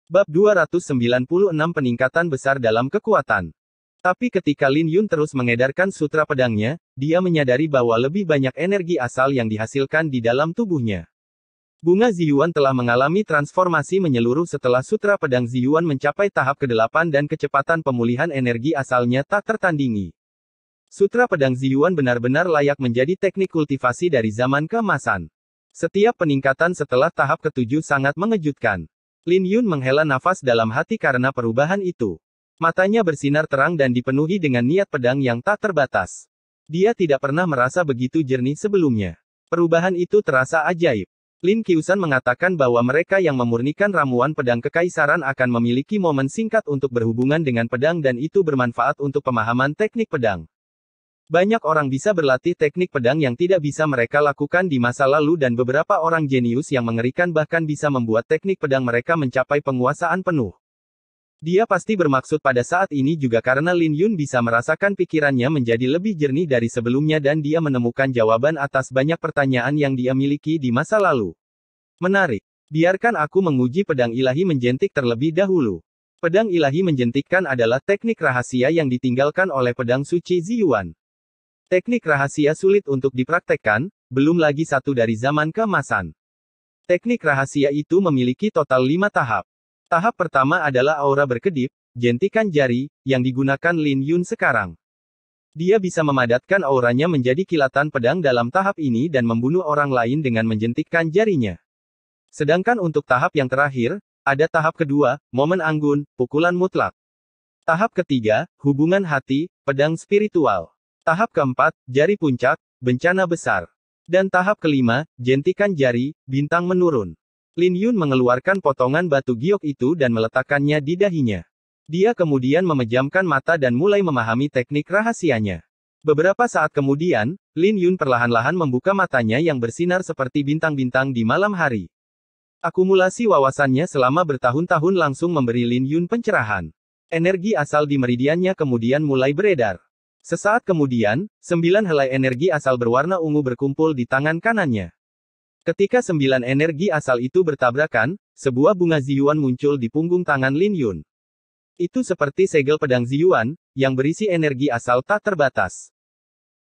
Bab 296 Peningkatan besar dalam kekuatan. Tapi ketika Lin Yun terus mengedarkan sutra pedangnya, dia menyadari bahwa lebih banyak energi asal yang dihasilkan di dalam tubuhnya. Bunga Ziyuan telah mengalami transformasi menyeluruh setelah sutra pedang Ziyuan mencapai tahap ke-8 dan kecepatan pemulihan energi asalnya tak tertandingi. Sutra pedang Ziyuan benar-benar layak menjadi teknik kultivasi dari zaman keemasan. Setiap peningkatan setelah tahap ke-7 sangat mengejutkan. Lin Yun menghela nafas dalam hati karena perubahan itu. Matanya bersinar terang dan dipenuhi dengan niat pedang yang tak terbatas. Dia tidak pernah merasa begitu jernih sebelumnya. Perubahan itu terasa ajaib. Lin Qiusan mengatakan bahwa mereka yang memurnikan ramuan pedang kekaisaran akan memiliki momen singkat untuk berhubungan dengan pedang dan itu bermanfaat untuk pemahaman teknik pedang. Banyak orang bisa berlatih teknik pedang yang tidak bisa mereka lakukan di masa lalu dan beberapa orang jenius yang mengerikan bahkan bisa membuat teknik pedang mereka mencapai penguasaan penuh. Dia pasti bermaksud pada saat ini juga karena Lin Yun bisa merasakan pikirannya menjadi lebih jernih dari sebelumnya dan dia menemukan jawaban atas banyak pertanyaan yang dia miliki di masa lalu. Menarik. Biarkan aku menguji pedang ilahi menjentik terlebih dahulu. Pedang ilahi menjentikkan adalah teknik rahasia yang ditinggalkan oleh pedang suci Ziyuan. Teknik rahasia sulit untuk dipraktekkan, belum lagi satu dari zaman keemasan. Teknik rahasia itu memiliki total 5 tahap. Tahap pertama adalah aura berkedip, jentikan jari, yang digunakan Lin Yun sekarang. Dia bisa memadatkan auranya menjadi kilatan pedang dalam tahap ini dan membunuh orang lain dengan menjentikkan jarinya. Sedangkan untuk tahap yang terakhir, ada tahap kedua, momen anggun, pukulan mutlak. Tahap ketiga, hubungan hati, pedang spiritual. Tahap keempat, jari puncak, bencana besar. Dan tahap kelima, jentikan jari, bintang menurun. Lin Yun mengeluarkan potongan batu giok itu dan meletakkannya di dahinya. Dia kemudian memejamkan mata dan mulai memahami teknik rahasianya. Beberapa saat kemudian, Lin Yun perlahan-lahan membuka matanya yang bersinar seperti bintang-bintang di malam hari. Akumulasi wawasannya selama bertahun-tahun langsung memberi Lin Yun pencerahan. Energi asal di meridiannya kemudian mulai beredar. Sesaat kemudian, 9 helai energi asal berwarna ungu berkumpul di tangan kanannya. Ketika 9 energi asal itu bertabrakan, sebuah bunga Ziyuan muncul di punggung tangan Lin Yun. Itu seperti segel pedang Ziyuan, yang berisi energi asal tak terbatas.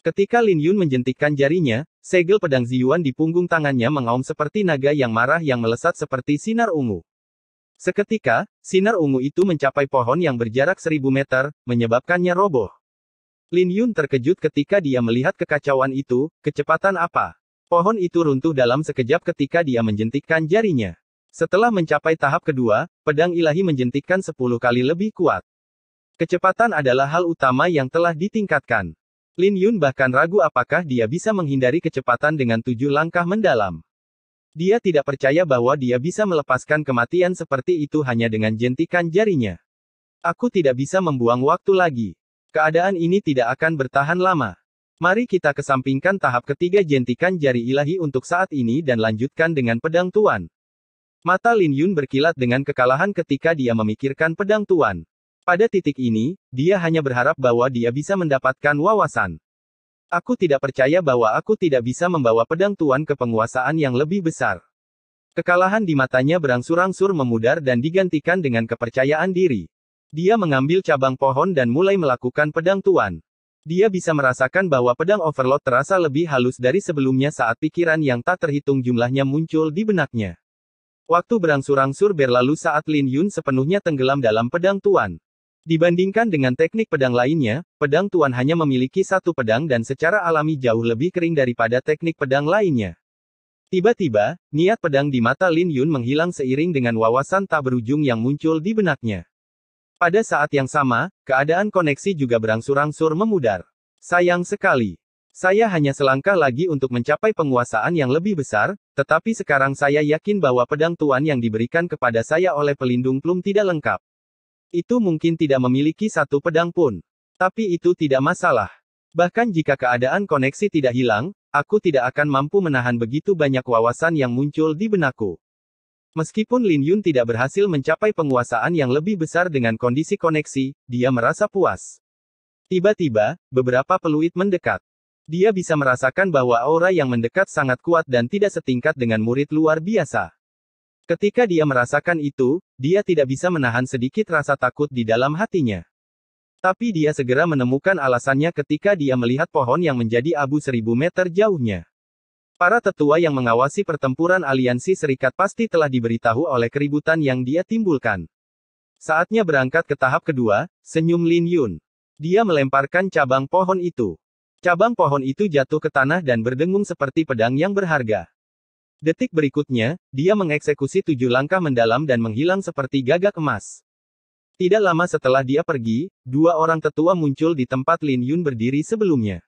Ketika Lin Yun menjentikkan jarinya, segel pedang Ziyuan di punggung tangannya mengaum seperti naga yang marah yang melesat seperti sinar ungu. Seketika, sinar ungu itu mencapai pohon yang berjarak 1000 meter, menyebabkannya roboh. Lin Yun terkejut ketika dia melihat kekacauan itu, kecepatan apa? Pohon itu runtuh dalam sekejap ketika dia menjentikkan jarinya. Setelah mencapai tahap kedua, pedang ilahi menjentikkan 10 kali lebih kuat. Kecepatan adalah hal utama yang telah ditingkatkan. Lin Yun bahkan ragu apakah dia bisa menghindari kecepatan dengan 7 langkah mendalam. Dia tidak percaya bahwa dia bisa melepaskan kematian seperti itu hanya dengan jentikan jarinya. Aku tidak bisa membuang waktu lagi. Keadaan ini tidak akan bertahan lama. Mari kita kesampingkan tahap ketiga jentikan jari ilahi untuk saat ini dan lanjutkan dengan pedang tuan. Mata Lin Yun berkilat dengan kekalahan ketika dia memikirkan pedang tuan. Pada titik ini, dia hanya berharap bahwa dia bisa mendapatkan wawasan. Aku tidak percaya bahwa aku tidak bisa membawa pedang tuan ke penguasaan yang lebih besar. Kekalahan di matanya berangsur-angsur memudar dan digantikan dengan kepercayaan diri. Dia mengambil cabang pohon dan mulai melakukan pedang tuan. Dia bisa merasakan bahwa pedang overload terasa lebih halus dari sebelumnya saat pikiran yang tak terhitung jumlahnya muncul di benaknya. Waktu berangsur-angsur berlalu saat Lin Yun sepenuhnya tenggelam dalam pedang tuan. Dibandingkan dengan teknik pedang lainnya, pedang tuan hanya memiliki satu pedang dan secara alami jauh lebih kering daripada teknik pedang lainnya. Tiba-tiba, niat pedang di mata Lin Yun menghilang seiring dengan wawasan tak berujung yang muncul di benaknya. Pada saat yang sama, keadaan koneksi juga berangsur-angsur memudar. Sayang sekali. Saya hanya selangkah lagi untuk mencapai penguasaan yang lebih besar, tetapi sekarang saya yakin bahwa pedang tuan yang diberikan kepada saya oleh pelindung plum tidak lengkap. Itu mungkin tidak memiliki satu pedang pun. Tapi itu tidak masalah. Bahkan jika keadaan koneksi tidak hilang, aku tidak akan mampu menahan begitu banyak wawasan yang muncul di benakku. Meskipun Lin Yun tidak berhasil mencapai penguasaan yang lebih besar dengan kondisi koneksi, dia merasa puas. Tiba-tiba, beberapa peluit mendekat. Dia bisa merasakan bahwa aura yang mendekat sangat kuat dan tidak setingkat dengan murid luar biasa. Ketika dia merasakan itu, dia tidak bisa menahan sedikit rasa takut di dalam hatinya. Tapi dia segera menemukan alasannya ketika dia melihat pohon yang menjadi abu 1000 meter jauhnya. Para tetua yang mengawasi pertempuran aliansi serikat pasti telah diberitahu oleh keributan yang dia timbulkan. Saatnya berangkat ke tahap kedua, senyum Lin Yun. Dia melemparkan cabang pohon itu. Cabang pohon itu jatuh ke tanah dan berdengung seperti pedang yang berharga. Detik berikutnya, dia mengeksekusi 7 langkah mendalam dan menghilang seperti gagak emas. Tidak lama setelah dia pergi, 2 orang tetua muncul di tempat Lin Yun berdiri sebelumnya.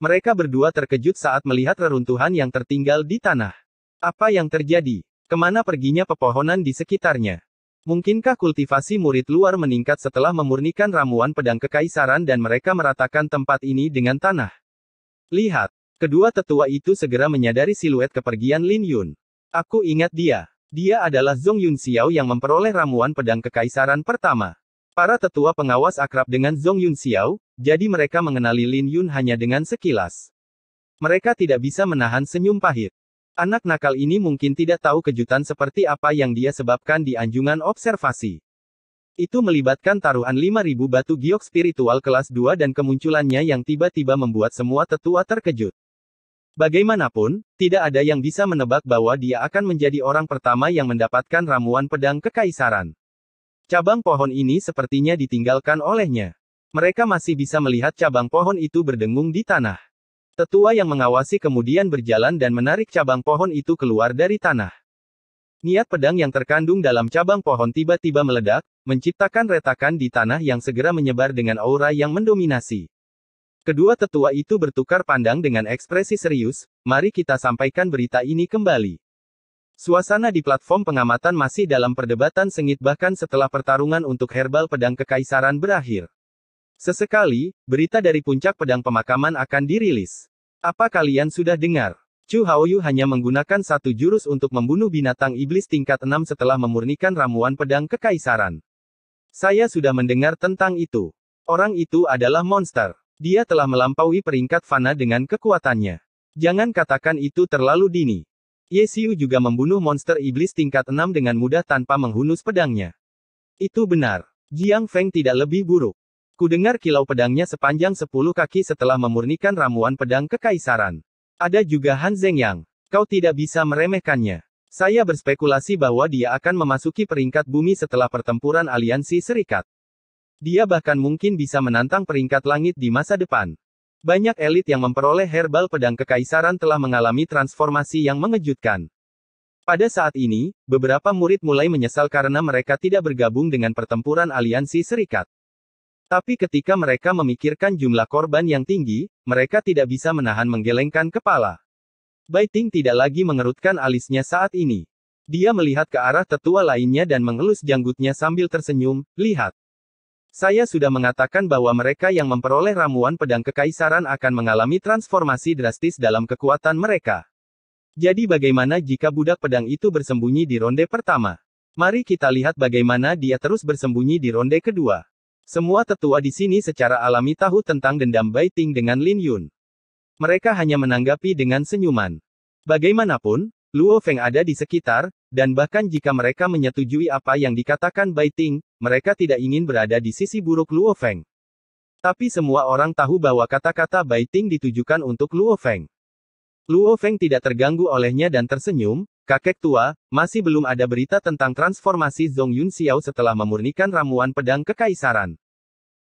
Mereka berdua terkejut saat melihat reruntuhan yang tertinggal di tanah. Apa yang terjadi? Kemana perginya pepohonan di sekitarnya? Mungkinkah kultivasi murid luar meningkat setelah memurnikan ramuan pedang kekaisaran dan mereka meratakan tempat ini dengan tanah? Lihat. Kedua tetua itu segera menyadari siluet kepergian Lin Yun. Aku ingat dia. Dia adalah Zhong Yun Xiao yang memperoleh ramuan pedang kekaisaran pertama. Para tetua pengawas akrab dengan Zhong Yun Xiao, jadi mereka mengenali Lin Yun hanya dengan sekilas. Mereka tidak bisa menahan senyum pahit. Anak nakal ini mungkin tidak tahu kejutan seperti apa yang dia sebabkan di anjungan observasi. Itu melibatkan taruhan 5000 batu giok spiritual kelas 2 dan kemunculannya yang tiba-tiba membuat semua tetua terkejut. Bagaimanapun, tidak ada yang bisa menebak bahwa dia akan menjadi orang pertama yang mendapatkan ramuan pedang kekaisaran. Cabang pohon ini sepertinya ditinggalkan olehnya. Mereka masih bisa melihat cabang pohon itu berdengung di tanah. Tetua yang mengawasi kemudian berjalan dan menarik cabang pohon itu keluar dari tanah. Niat pedang yang terkandung dalam cabang pohon tiba-tiba meledak, menciptakan retakan di tanah yang segera menyebar dengan aura yang mendominasi. Kedua tetua itu bertukar pandang dengan ekspresi serius, mari kita sampaikan berita ini kembali. Suasana di platform pengamatan masih dalam perdebatan sengit bahkan setelah pertarungan untuk herbal pedang kekaisaran berakhir. Sesekali, berita dari puncak pedang pemakaman akan dirilis. Apa kalian sudah dengar? Chu Haoyu hanya menggunakan satu jurus untuk membunuh binatang iblis tingkat 6 setelah memurnikan ramuan pedang kekaisaran. Saya sudah mendengar tentang itu. Orang itu adalah monster. Dia telah melampaui peringkat fana dengan kekuatannya. Jangan katakan itu terlalu dini. Ye Xiu juga membunuh monster iblis tingkat 6 dengan mudah tanpa menghunus pedangnya. Itu benar. Jiang Feng tidak lebih buruk. Kudengar kilau pedangnya sepanjang 10 kaki setelah memurnikan ramuan pedang kekaisaran. Ada juga Han Zhengyang. Kau tidak bisa meremehkannya. Saya berspekulasi bahwa dia akan memasuki peringkat bumi setelah pertempuran aliansi serikat. Dia bahkan mungkin bisa menantang peringkat langit di masa depan. Banyak elit yang memperoleh herbal pedang kekaisaran telah mengalami transformasi yang mengejutkan. Pada saat ini, beberapa murid mulai menyesal karena mereka tidak bergabung dengan pertempuran aliansi serikat. Tapi ketika mereka memikirkan jumlah korban yang tinggi, mereka tidak bisa menahan menggelengkan kepala. Bai Ting tidak lagi mengerutkan alisnya saat ini. Dia melihat ke arah tetua lainnya dan mengelus janggutnya sambil tersenyum, lihat. Saya sudah mengatakan bahwa mereka yang memperoleh ramuan pedang kekaisaran akan mengalami transformasi drastis dalam kekuatan mereka. Jadi bagaimana jika budak pedang itu bersembunyi di ronde pertama? Mari kita lihat bagaimana dia terus bersembunyi di ronde kedua. Semua tetua di sini secara alami tahu tentang dendam Bai Ting dengan Lin Yun. Mereka hanya menanggapi dengan senyuman. Bagaimanapun, Luo Feng ada di sekitar, dan bahkan jika mereka menyetujui apa yang dikatakan Bai Ting, mereka tidak ingin berada di sisi buruk Luo Feng. Tapi semua orang tahu bahwa kata-kata Bai Ting ditujukan untuk Luo Feng. Luo Feng tidak terganggu olehnya dan tersenyum, kakek tua, masih belum ada berita tentang transformasi Zhong Yun Xiao setelah memurnikan ramuan pedang kekaisaran.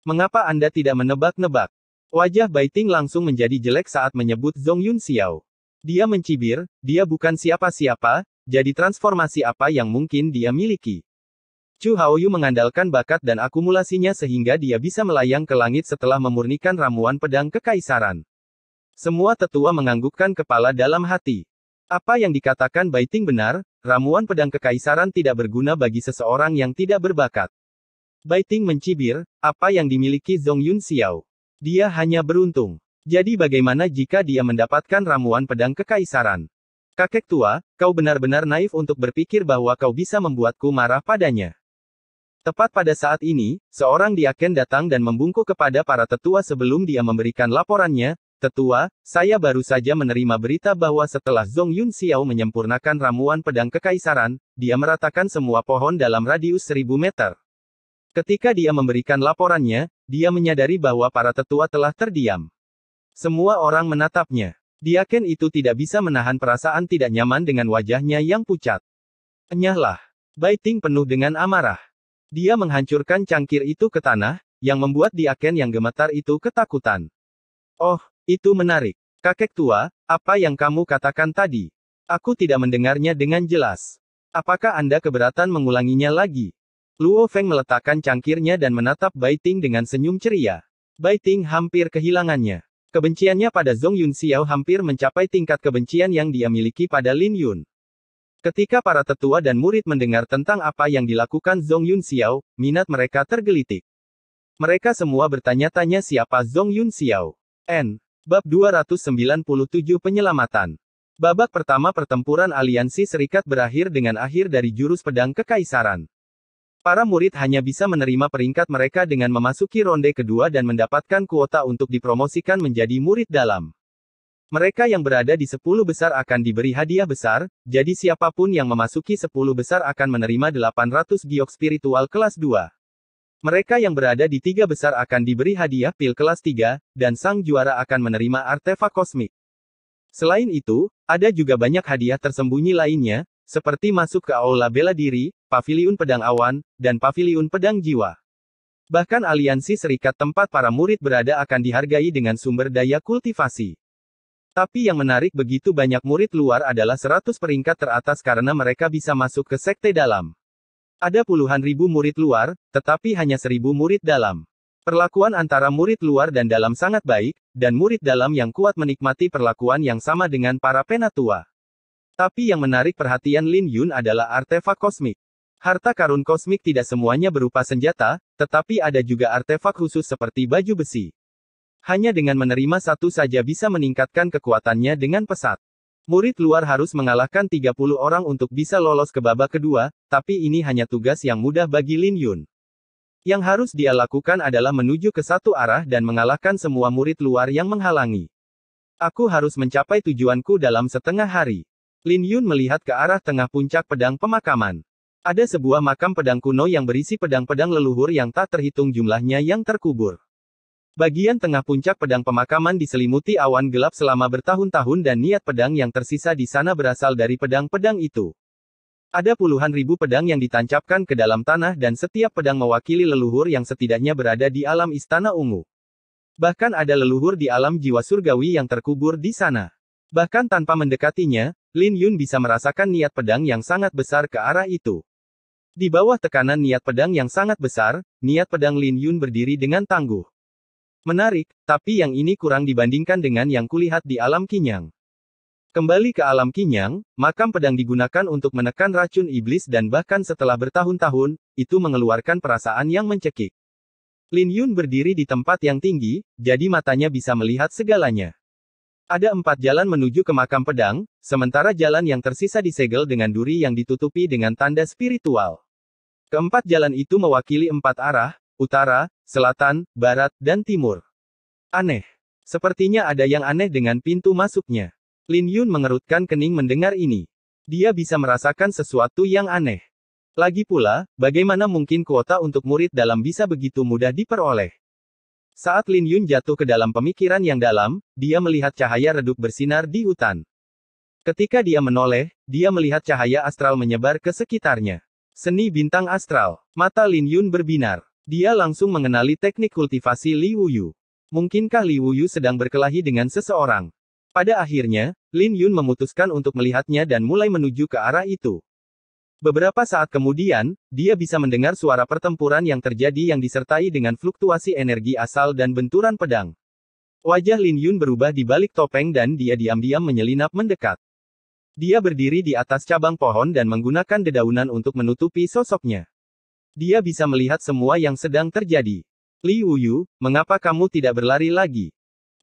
Mengapa Anda tidak menebak-nebak? Wajah Bai Ting langsung menjadi jelek saat menyebut Zhong Yun Xiao. Dia mencibir, dia bukan siapa-siapa, jadi transformasi apa yang mungkin dia miliki. Chu Haoyu mengandalkan bakat dan akumulasinya sehingga dia bisa melayang ke langit setelah memurnikan ramuan pedang kekaisaran. Semua tetua menganggukkan kepala dalam hati. Apa yang dikatakan Bai Ting benar, ramuan pedang kekaisaran tidak berguna bagi seseorang yang tidak berbakat. Bai Ting mencibir, apa yang dimiliki Zhong Yun Xiao? Dia hanya beruntung. Jadi bagaimana jika dia mendapatkan ramuan pedang kekaisaran? Kakek tua, kau benar-benar naif untuk berpikir bahwa kau bisa membuatku marah padanya. Tepat pada saat ini, seorang diaken datang dan membungkuk kepada para tetua sebelum dia memberikan laporannya, Tetua, saya baru saja menerima berita bahwa setelah Zhong Yun Xiao menyempurnakan ramuan pedang kekaisaran, dia meratakan semua pohon dalam radius 1000 meter. Ketika dia memberikan laporannya, dia menyadari bahwa para tetua telah terdiam. Semua orang menatapnya. Diaken itu tidak bisa menahan perasaan tidak nyaman dengan wajahnya yang pucat. Enyahlah. Bai Ting penuh dengan amarah. Dia menghancurkan cangkir itu ke tanah, yang membuat Diaken yang gemetar itu ketakutan. Oh, itu menarik. Kakek tua, apa yang kamu katakan tadi? Aku tidak mendengarnya dengan jelas. Apakah Anda keberatan mengulanginya lagi? Luo Feng meletakkan cangkirnya dan menatap Bai Ting dengan senyum ceria. Bai Ting hampir kehilangannya. Kebenciannya pada Zhong Yun Xiao hampir mencapai tingkat kebencian yang dia miliki pada Lin Yun. Ketika para tetua dan murid mendengar tentang apa yang dilakukan Zhong Yun Xiao, minat mereka tergelitik. Mereka semua bertanya-tanya siapa Zhong Yun Xiao. Bab 297 Penyelamatan. Babak pertama pertempuran aliansi serikat berakhir dengan akhir dari jurus pedang kekaisaran. Para murid hanya bisa menerima peringkat mereka dengan memasuki ronde kedua dan mendapatkan kuota untuk dipromosikan menjadi murid dalam. Mereka yang berada di 10 besar akan diberi hadiah besar, jadi siapapun yang memasuki 10 besar akan menerima 800 giok spiritual kelas 2. Mereka yang berada di 3 besar akan diberi hadiah pil kelas 3, dan sang juara akan menerima artefak kosmik. Selain itu, ada juga banyak hadiah tersembunyi lainnya, seperti masuk ke aula bela diri, paviliun pedang awan, dan paviliun pedang jiwa. Bahkan aliansi serikat tempat para murid berada akan dihargai dengan sumber daya kultivasi. Tapi yang menarik begitu banyak murid luar adalah 100 peringkat teratas karena mereka bisa masuk ke sekte dalam. Ada puluhan ribu murid luar, tetapi hanya 1000 murid dalam. Perlakuan antara murid luar dan dalam sangat baik, dan murid dalam yang kuat menikmati perlakuan yang sama dengan para penatua. Tapi yang menarik perhatian Lin Yun adalah artefak kosmik. Harta karun kosmik tidak semuanya berupa senjata, tetapi ada juga artefak khusus seperti baju besi. Hanya dengan menerima satu saja bisa meningkatkan kekuatannya dengan pesat. Murid luar harus mengalahkan 30 orang untuk bisa lolos ke babak kedua, tapi ini hanya tugas yang mudah bagi Lin Yun. Yang harus dia lakukan adalah menuju ke satu arah dan mengalahkan semua murid luar yang menghalangi. Aku harus mencapai tujuanku dalam setengah hari. Lin Yun melihat ke arah tengah puncak pedang pemakaman. Ada sebuah makam pedang kuno yang berisi pedang-pedang leluhur yang tak terhitung jumlahnya yang terkubur. Bagian tengah puncak pedang pemakaman diselimuti awan gelap selama bertahun-tahun dan niat pedang yang tersisa di sana berasal dari pedang-pedang itu. Ada puluhan ribu pedang yang ditancapkan ke dalam tanah dan setiap pedang mewakili leluhur yang setidaknya berada di alam istana ungu. Bahkan ada leluhur di alam jiwa surgawi yang terkubur di sana. Bahkan tanpa mendekatinya, Lin Yun bisa merasakan niat pedang yang sangat besar ke arah itu. Di bawah tekanan niat pedang yang sangat besar, niat pedang Lin Yun berdiri dengan tangguh. Menarik, tapi yang ini kurang dibandingkan dengan yang kulihat di alam Qinyang. Kembali ke alam Qinyang, makam pedang digunakan untuk menekan racun iblis dan bahkan setelah bertahun-tahun, itu mengeluarkan perasaan yang mencekik. Lin Yun berdiri di tempat yang tinggi, jadi matanya bisa melihat segalanya. Ada 4 jalan menuju ke makam pedang, sementara jalan yang tersisa disegel dengan duri yang ditutupi dengan tanda spiritual. Keempat jalan itu mewakili 4 arah, utara, selatan, barat, dan timur. Aneh. Sepertinya ada yang aneh dengan pintu masuknya. Lin Yun mengerutkan kening mendengar ini. Dia bisa merasakan sesuatu yang aneh. Lagi pula, bagaimana mungkin kuota untuk murid dalam bisa begitu mudah diperoleh? Saat Lin Yun jatuh ke dalam pemikiran yang dalam, dia melihat cahaya redup bersinar di hutan. Ketika dia menoleh, dia melihat cahaya astral menyebar ke sekitarnya. Seni bintang astral. Mata Lin Yun berbinar. Dia langsung mengenali teknik kultivasi Li Wuyu. Mungkinkah Li Wuyu sedang berkelahi dengan seseorang? Pada akhirnya, Lin Yun memutuskan untuk melihatnya dan mulai menuju ke arah itu. Beberapa saat kemudian, dia bisa mendengar suara pertempuran yang terjadi yang disertai dengan fluktuasi energi asal dan benturan pedang. Wajah Lin Yun berubah di balik topeng dan dia diam-diam menyelinap mendekat. Dia berdiri di atas cabang pohon dan menggunakan dedaunan untuk menutupi sosoknya. Dia bisa melihat semua yang sedang terjadi. Li Wuyu, mengapa kamu tidak berlari lagi?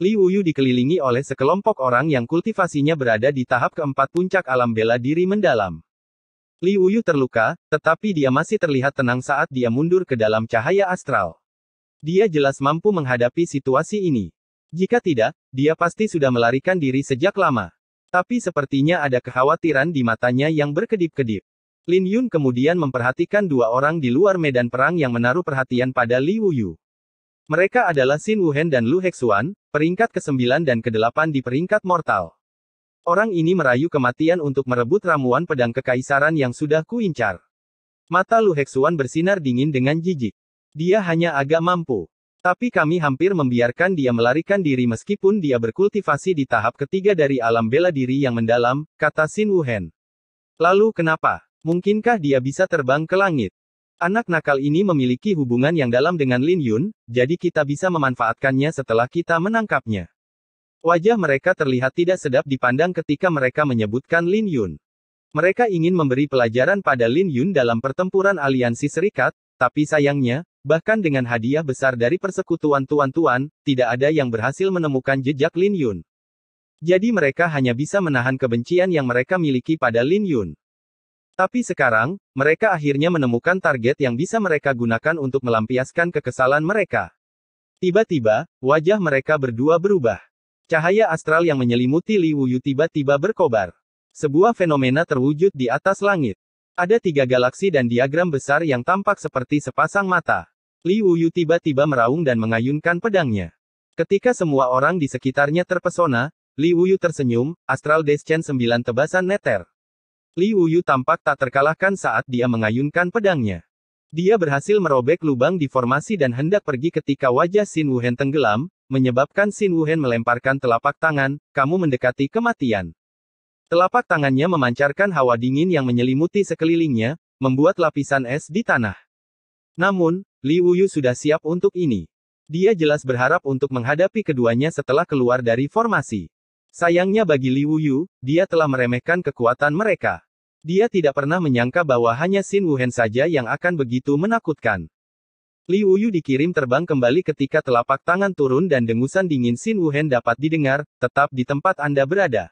Li Wuyu dikelilingi oleh sekelompok orang yang kultivasinya berada di tahap keempat puncak alam bela diri mendalam. Li Wuyu terluka, tetapi dia masih terlihat tenang saat dia mundur ke dalam cahaya astral. Dia jelas mampu menghadapi situasi ini. Jika tidak, dia pasti sudah melarikan diri sejak lama. Tapi sepertinya ada kekhawatiran di matanya yang berkedip-kedip. Lin Yun kemudian memperhatikan dua orang di luar medan perang yang menaruh perhatian pada Li Wuyu. Mereka adalah Xin Wuhen dan Lu Hexuan, peringkat ke-9 dan ke-8 di peringkat mortal. Orang ini merayu kematian untuk merebut ramuan pedang kekaisaran yang sudah kuincar. Mata Lu Hexuan bersinar dingin dengan jijik. Dia hanya agak mampu. Tapi kami hampir membiarkan dia melarikan diri meskipun dia berkultivasi di tahap ketiga dari alam bela diri yang mendalam, kata Xin Wuhen. Lalu kenapa? Mungkinkah dia bisa terbang ke langit? Anak nakal ini memiliki hubungan yang dalam dengan Lin Yun, jadi kita bisa memanfaatkannya setelah kita menangkapnya. Wajah mereka terlihat tidak sedap dipandang ketika mereka menyebutkan Lin Yun. Mereka ingin memberi pelajaran pada Lin Yun dalam pertempuran aliansi serikat, tapi sayangnya, bahkan dengan hadiah besar dari persekutuan tuan-tuan, tidak ada yang berhasil menemukan jejak Lin Yun. Jadi mereka hanya bisa menahan kebencian yang mereka miliki pada Lin Yun. Tapi sekarang, mereka akhirnya menemukan target yang bisa mereka gunakan untuk melampiaskan kekesalan mereka. Tiba-tiba, wajah mereka berdua berubah. Cahaya astral yang menyelimuti Li Wuyu tiba-tiba berkobar. Sebuah fenomena terwujud di atas langit. Ada 3 galaksi dan diagram besar yang tampak seperti sepasang mata. Li Wuyu tiba-tiba meraung dan mengayunkan pedangnya. Ketika semua orang di sekitarnya terpesona, Li Wuyu tersenyum, Astral Descent 9 tebasan neter. Li Wuyu tampak tak terkalahkan saat dia mengayunkan pedangnya. Dia berhasil merobek lubang di formasi dan hendak pergi ketika wajah Xin Wuhen tenggelam, menyebabkan Xin Wuhen melemparkan telapak tangan, kamu mendekati kematian. Telapak tangannya memancarkan hawa dingin yang menyelimuti sekelilingnya, membuat lapisan es di tanah. Namun, Li Wuyu sudah siap untuk ini. Dia jelas berharap untuk menghadapi keduanya setelah keluar dari formasi. Sayangnya bagi Li Wuyu, dia telah meremehkan kekuatan mereka. Dia tidak pernah menyangka bahwa hanya Xin Wuhen saja yang akan begitu menakutkan. Li Wuyu dikirim terbang kembali ketika telapak tangan turun dan dengusan dingin Xin Wuhen dapat didengar, tetap di tempat Anda berada.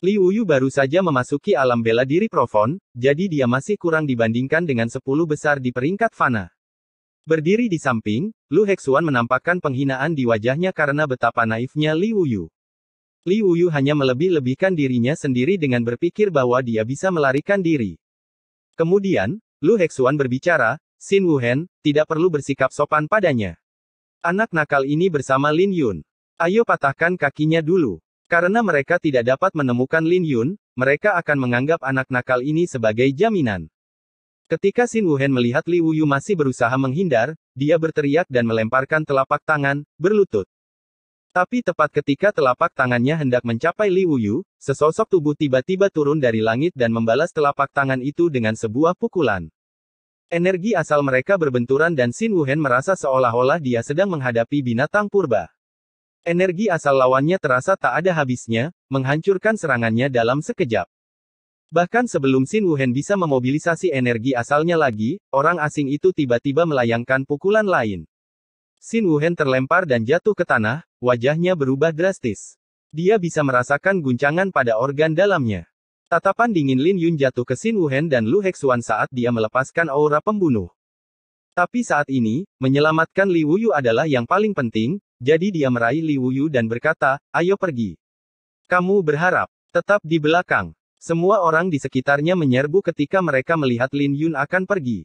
Li Wuyu baru saja memasuki alam bela diri Profon, jadi dia masih kurang dibandingkan dengan 10 besar di peringkat fana. Berdiri di samping, Lu Hexuan menampakkan penghinaan di wajahnya karena betapa naifnya Li Wuyu. Li Wuyu hanya melebih-lebihkan dirinya sendiri dengan berpikir bahwa dia bisa melarikan diri. Kemudian, Lu Hexuan berbicara, Xin Wuhen, tidak perlu bersikap sopan padanya. Anak nakal ini bersama Lin Yun. Ayo patahkan kakinya dulu. Karena mereka tidak dapat menemukan Lin Yun, mereka akan menganggap anak nakal ini sebagai jaminan. Ketika Xin Wuhen melihat Li Wuyu masih berusaha menghindar, dia berteriak dan melemparkan telapak tangan, berlutut. Tapi tepat ketika telapak tangannya hendak mencapai Li Wuyu, sesosok tubuh tiba-tiba turun dari langit dan membalas telapak tangan itu dengan sebuah pukulan. Energi asal mereka berbenturan dan Xin Wuhen merasa seolah-olah dia sedang menghadapi binatang purba. Energi asal lawannya terasa tak ada habisnya, menghancurkan serangannya dalam sekejap. Bahkan sebelum Xin Wuhen bisa memobilisasi energi asalnya lagi, orang asing itu tiba-tiba melayangkan pukulan lain. Xin Wuhen terlempar dan jatuh ke tanah, wajahnya berubah drastis. Dia bisa merasakan guncangan pada organ dalamnya. Tatapan dingin Lin Yun jatuh ke Xin Wuhen dan Lu Hexuan saat dia melepaskan aura pembunuh. Tapi saat ini, menyelamatkan Li Wuyu adalah yang paling penting, jadi dia meraih Li Wuyu dan berkata, ayo pergi. Kamu berharap tetap di belakang. Semua orang di sekitarnya menyerbu ketika mereka melihat Lin Yun akan pergi.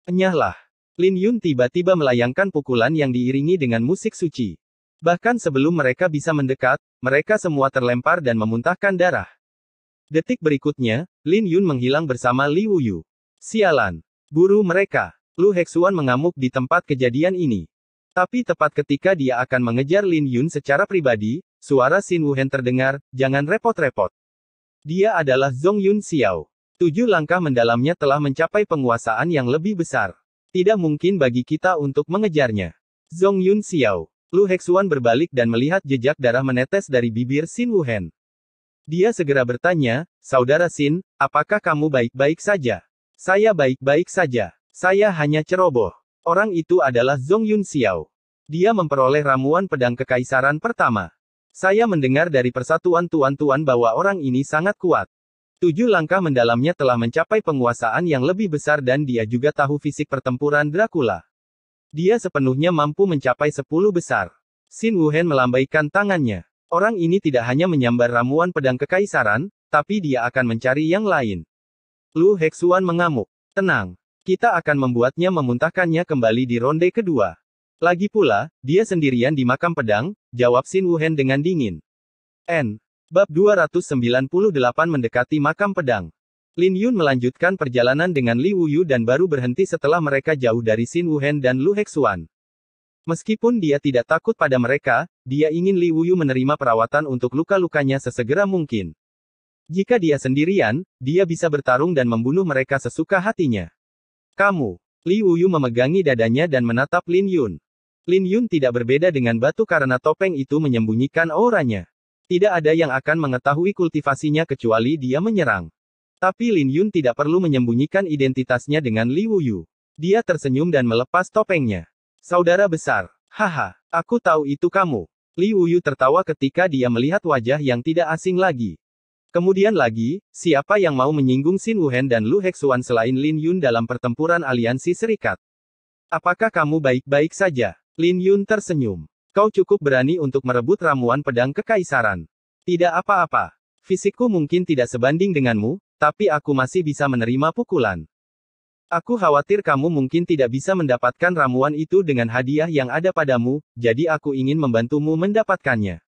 Enyahlah. Lin Yun tiba-tiba melayangkan pukulan yang diiringi dengan musik suci. Bahkan sebelum mereka bisa mendekat, mereka semua terlempar dan memuntahkan darah. Detik berikutnya, Lin Yun menghilang bersama Li Wuyu. Sialan. Buru mereka. Lu Hexuan mengamuk di tempat kejadian ini. Tapi tepat ketika dia akan mengejar Lin Yun secara pribadi, suara Xin Wuhen terdengar, jangan repot-repot. Dia adalah Zhong Yun Xiao. 7 langkah mendalamnya telah mencapai penguasaan yang lebih besar. Tidak mungkin bagi kita untuk mengejarnya. Zhong Yun Xiao. Lu Hexuan berbalik dan melihat jejak darah menetes dari bibir Xin Wuhen. Dia segera bertanya, Saudara Xin, apakah kamu baik-baik saja? Saya baik-baik saja. Saya hanya ceroboh. Orang itu adalah Zhong Yun Xiao. Dia memperoleh ramuan pedang kekaisaran pertama. Saya mendengar dari persatuan tuan-tuan bahwa orang ini sangat kuat. 7 langkah mendalamnya telah mencapai penguasaan yang lebih besar dan dia juga tahu fisik pertempuran Dracula. Dia sepenuhnya mampu mencapai 10 besar. Xin Wuhen melambaikan tangannya. Orang ini tidak hanya menyambar ramuan pedang kekaisaran, tapi dia akan mencari yang lain. Lu Hexuan mengamuk. Tenang. Kita akan membuatnya memuntahkannya kembali di ronde kedua. Lagi pula, dia sendirian di makam pedang, jawab Xin Wuhen dengan dingin. Bab 298 mendekati makam pedang. Lin Yun melanjutkan perjalanan dengan Li Wuyu dan baru berhenti setelah mereka jauh dari Xin Wuhen dan Lu Hexuan. Meskipun dia tidak takut pada mereka, dia ingin Li Wuyu menerima perawatan untuk luka-lukanya sesegera mungkin. Jika dia sendirian, dia bisa bertarung dan membunuh mereka sesuka hatinya. Kamu. Li Wuyu memegangi dadanya dan menatap Lin Yun. Lin Yun tidak berbeda dengan batu karena topeng itu menyembunyikan auranya. Tidak ada yang akan mengetahui kultivasinya kecuali dia menyerang. Tapi Lin Yun tidak perlu menyembunyikan identitasnya dengan Li Wuyu. Dia tersenyum dan melepas topengnya. Saudara besar. Haha, aku tahu itu kamu. Li Wuyu tertawa ketika dia melihat wajah yang tidak asing lagi. Kemudian lagi, siapa yang mau menyinggung Xin Wuhen dan Lu Hexuan selain Lin Yun dalam pertempuran aliansi serikat? Apakah kamu baik-baik saja? Lin Yun tersenyum. Kau cukup berani untuk merebut ramuan pedang kekaisaran. Tidak apa-apa. Fisikku mungkin tidak sebanding denganmu, tapi aku masih bisa menerima pukulan. Aku khawatir kamu mungkin tidak bisa mendapatkan ramuan itu dengan hadiah yang ada padamu, jadi aku ingin membantumu mendapatkannya.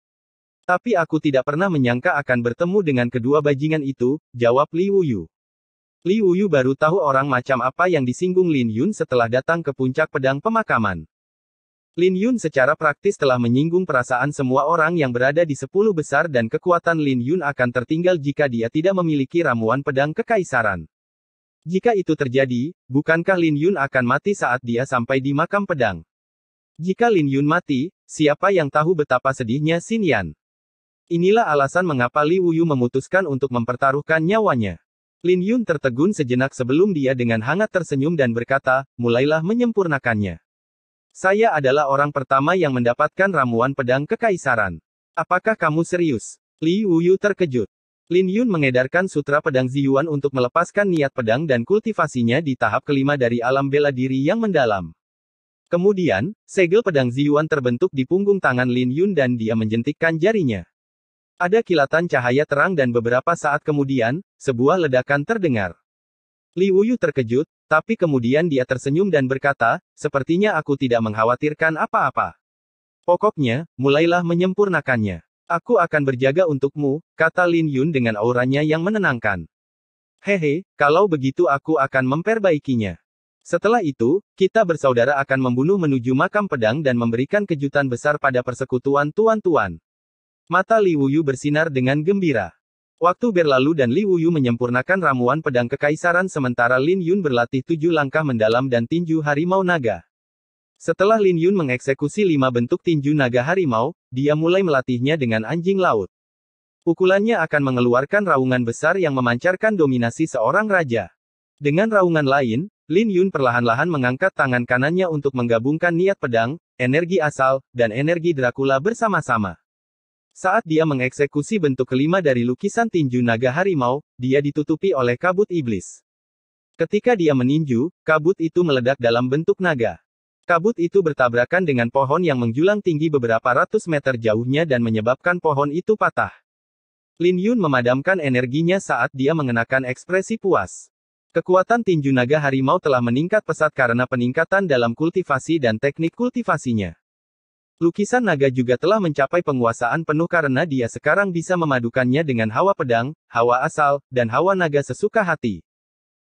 Tapi aku tidak pernah menyangka akan bertemu dengan kedua bajingan itu, jawab Li Wuyu. Li Wuyu baru tahu orang macam apa yang disinggung Lin Yun setelah datang ke puncak pedang pemakaman. Lin Yun secara praktis telah menyinggung perasaan semua orang yang berada di 10 besar dan kekuatan Lin Yun akan tertinggal jika dia tidak memiliki ramuan pedang kekaisaran. Jika itu terjadi, bukankah Lin Yun akan mati saat dia sampai di makam pedang? Jika Lin Yun mati, siapa yang tahu betapa sedihnya Xin Yan? Inilah alasan mengapa Li Wuyu memutuskan untuk mempertaruhkan nyawanya. Lin Yun tertegun sejenak sebelum dia dengan hangat tersenyum dan berkata, mulailah menyempurnakannya. Saya adalah orang pertama yang mendapatkan ramuan pedang kekaisaran. Apakah kamu serius? Li Wuyu terkejut. Lin Yun mengedarkan sutra pedang Ziyuan untuk melepaskan niat pedang dan kultivasinya di tahap kelima dari alam bela diri yang mendalam. Kemudian, segel pedang Ziyuan terbentuk di punggung tangan Lin Yun dan dia menjentikkan jarinya. Ada kilatan cahaya terang dan beberapa saat kemudian, sebuah ledakan terdengar. Li Wuyu terkejut, tapi kemudian dia tersenyum dan berkata, sepertinya aku tidak mengkhawatirkan apa-apa. Pokoknya, mulailah menyempurnakannya. Aku akan berjaga untukmu, kata Lin Yun dengan auranya yang menenangkan. Hehe, kalau begitu aku akan memperbaikinya. Setelah itu, kita bersaudara akan membunuh menuju makam pedang dan memberikan kejutan besar pada persekutuan tuan-tuan. Mata Li Wuyu bersinar dengan gembira. Waktu berlalu dan Li Wuyu menyempurnakan ramuan pedang kekaisaran sementara Lin Yun berlatih 7 langkah mendalam dan tinju harimau naga. Setelah Lin Yun mengeksekusi 5 bentuk tinju naga harimau, dia mulai melatihnya dengan anjing laut. Pukulannya akan mengeluarkan raungan besar yang memancarkan dominasi seorang raja. Dengan raungan lain, Lin Yun perlahan-lahan mengangkat tangan kanannya untuk menggabungkan niat pedang, energi asal, dan energi Dracula bersama-sama. Saat dia mengeksekusi bentuk kelima dari lukisan tinju naga harimau, dia ditutupi oleh kabut iblis. Ketika dia meninju, kabut itu meledak dalam bentuk naga. Kabut itu bertabrakan dengan pohon yang menjulang tinggi beberapa ratus meter jauhnya dan menyebabkan pohon itu patah. Lin Yun memadamkan energinya saat dia mengenakan ekspresi puas. Kekuatan tinju naga harimau telah meningkat pesat karena peningkatan dalam kultivasi dan teknik kultivasinya. Lukisan naga juga telah mencapai penguasaan penuh karena dia sekarang bisa memadukannya dengan hawa pedang, hawa asal, dan hawa naga sesuka hati.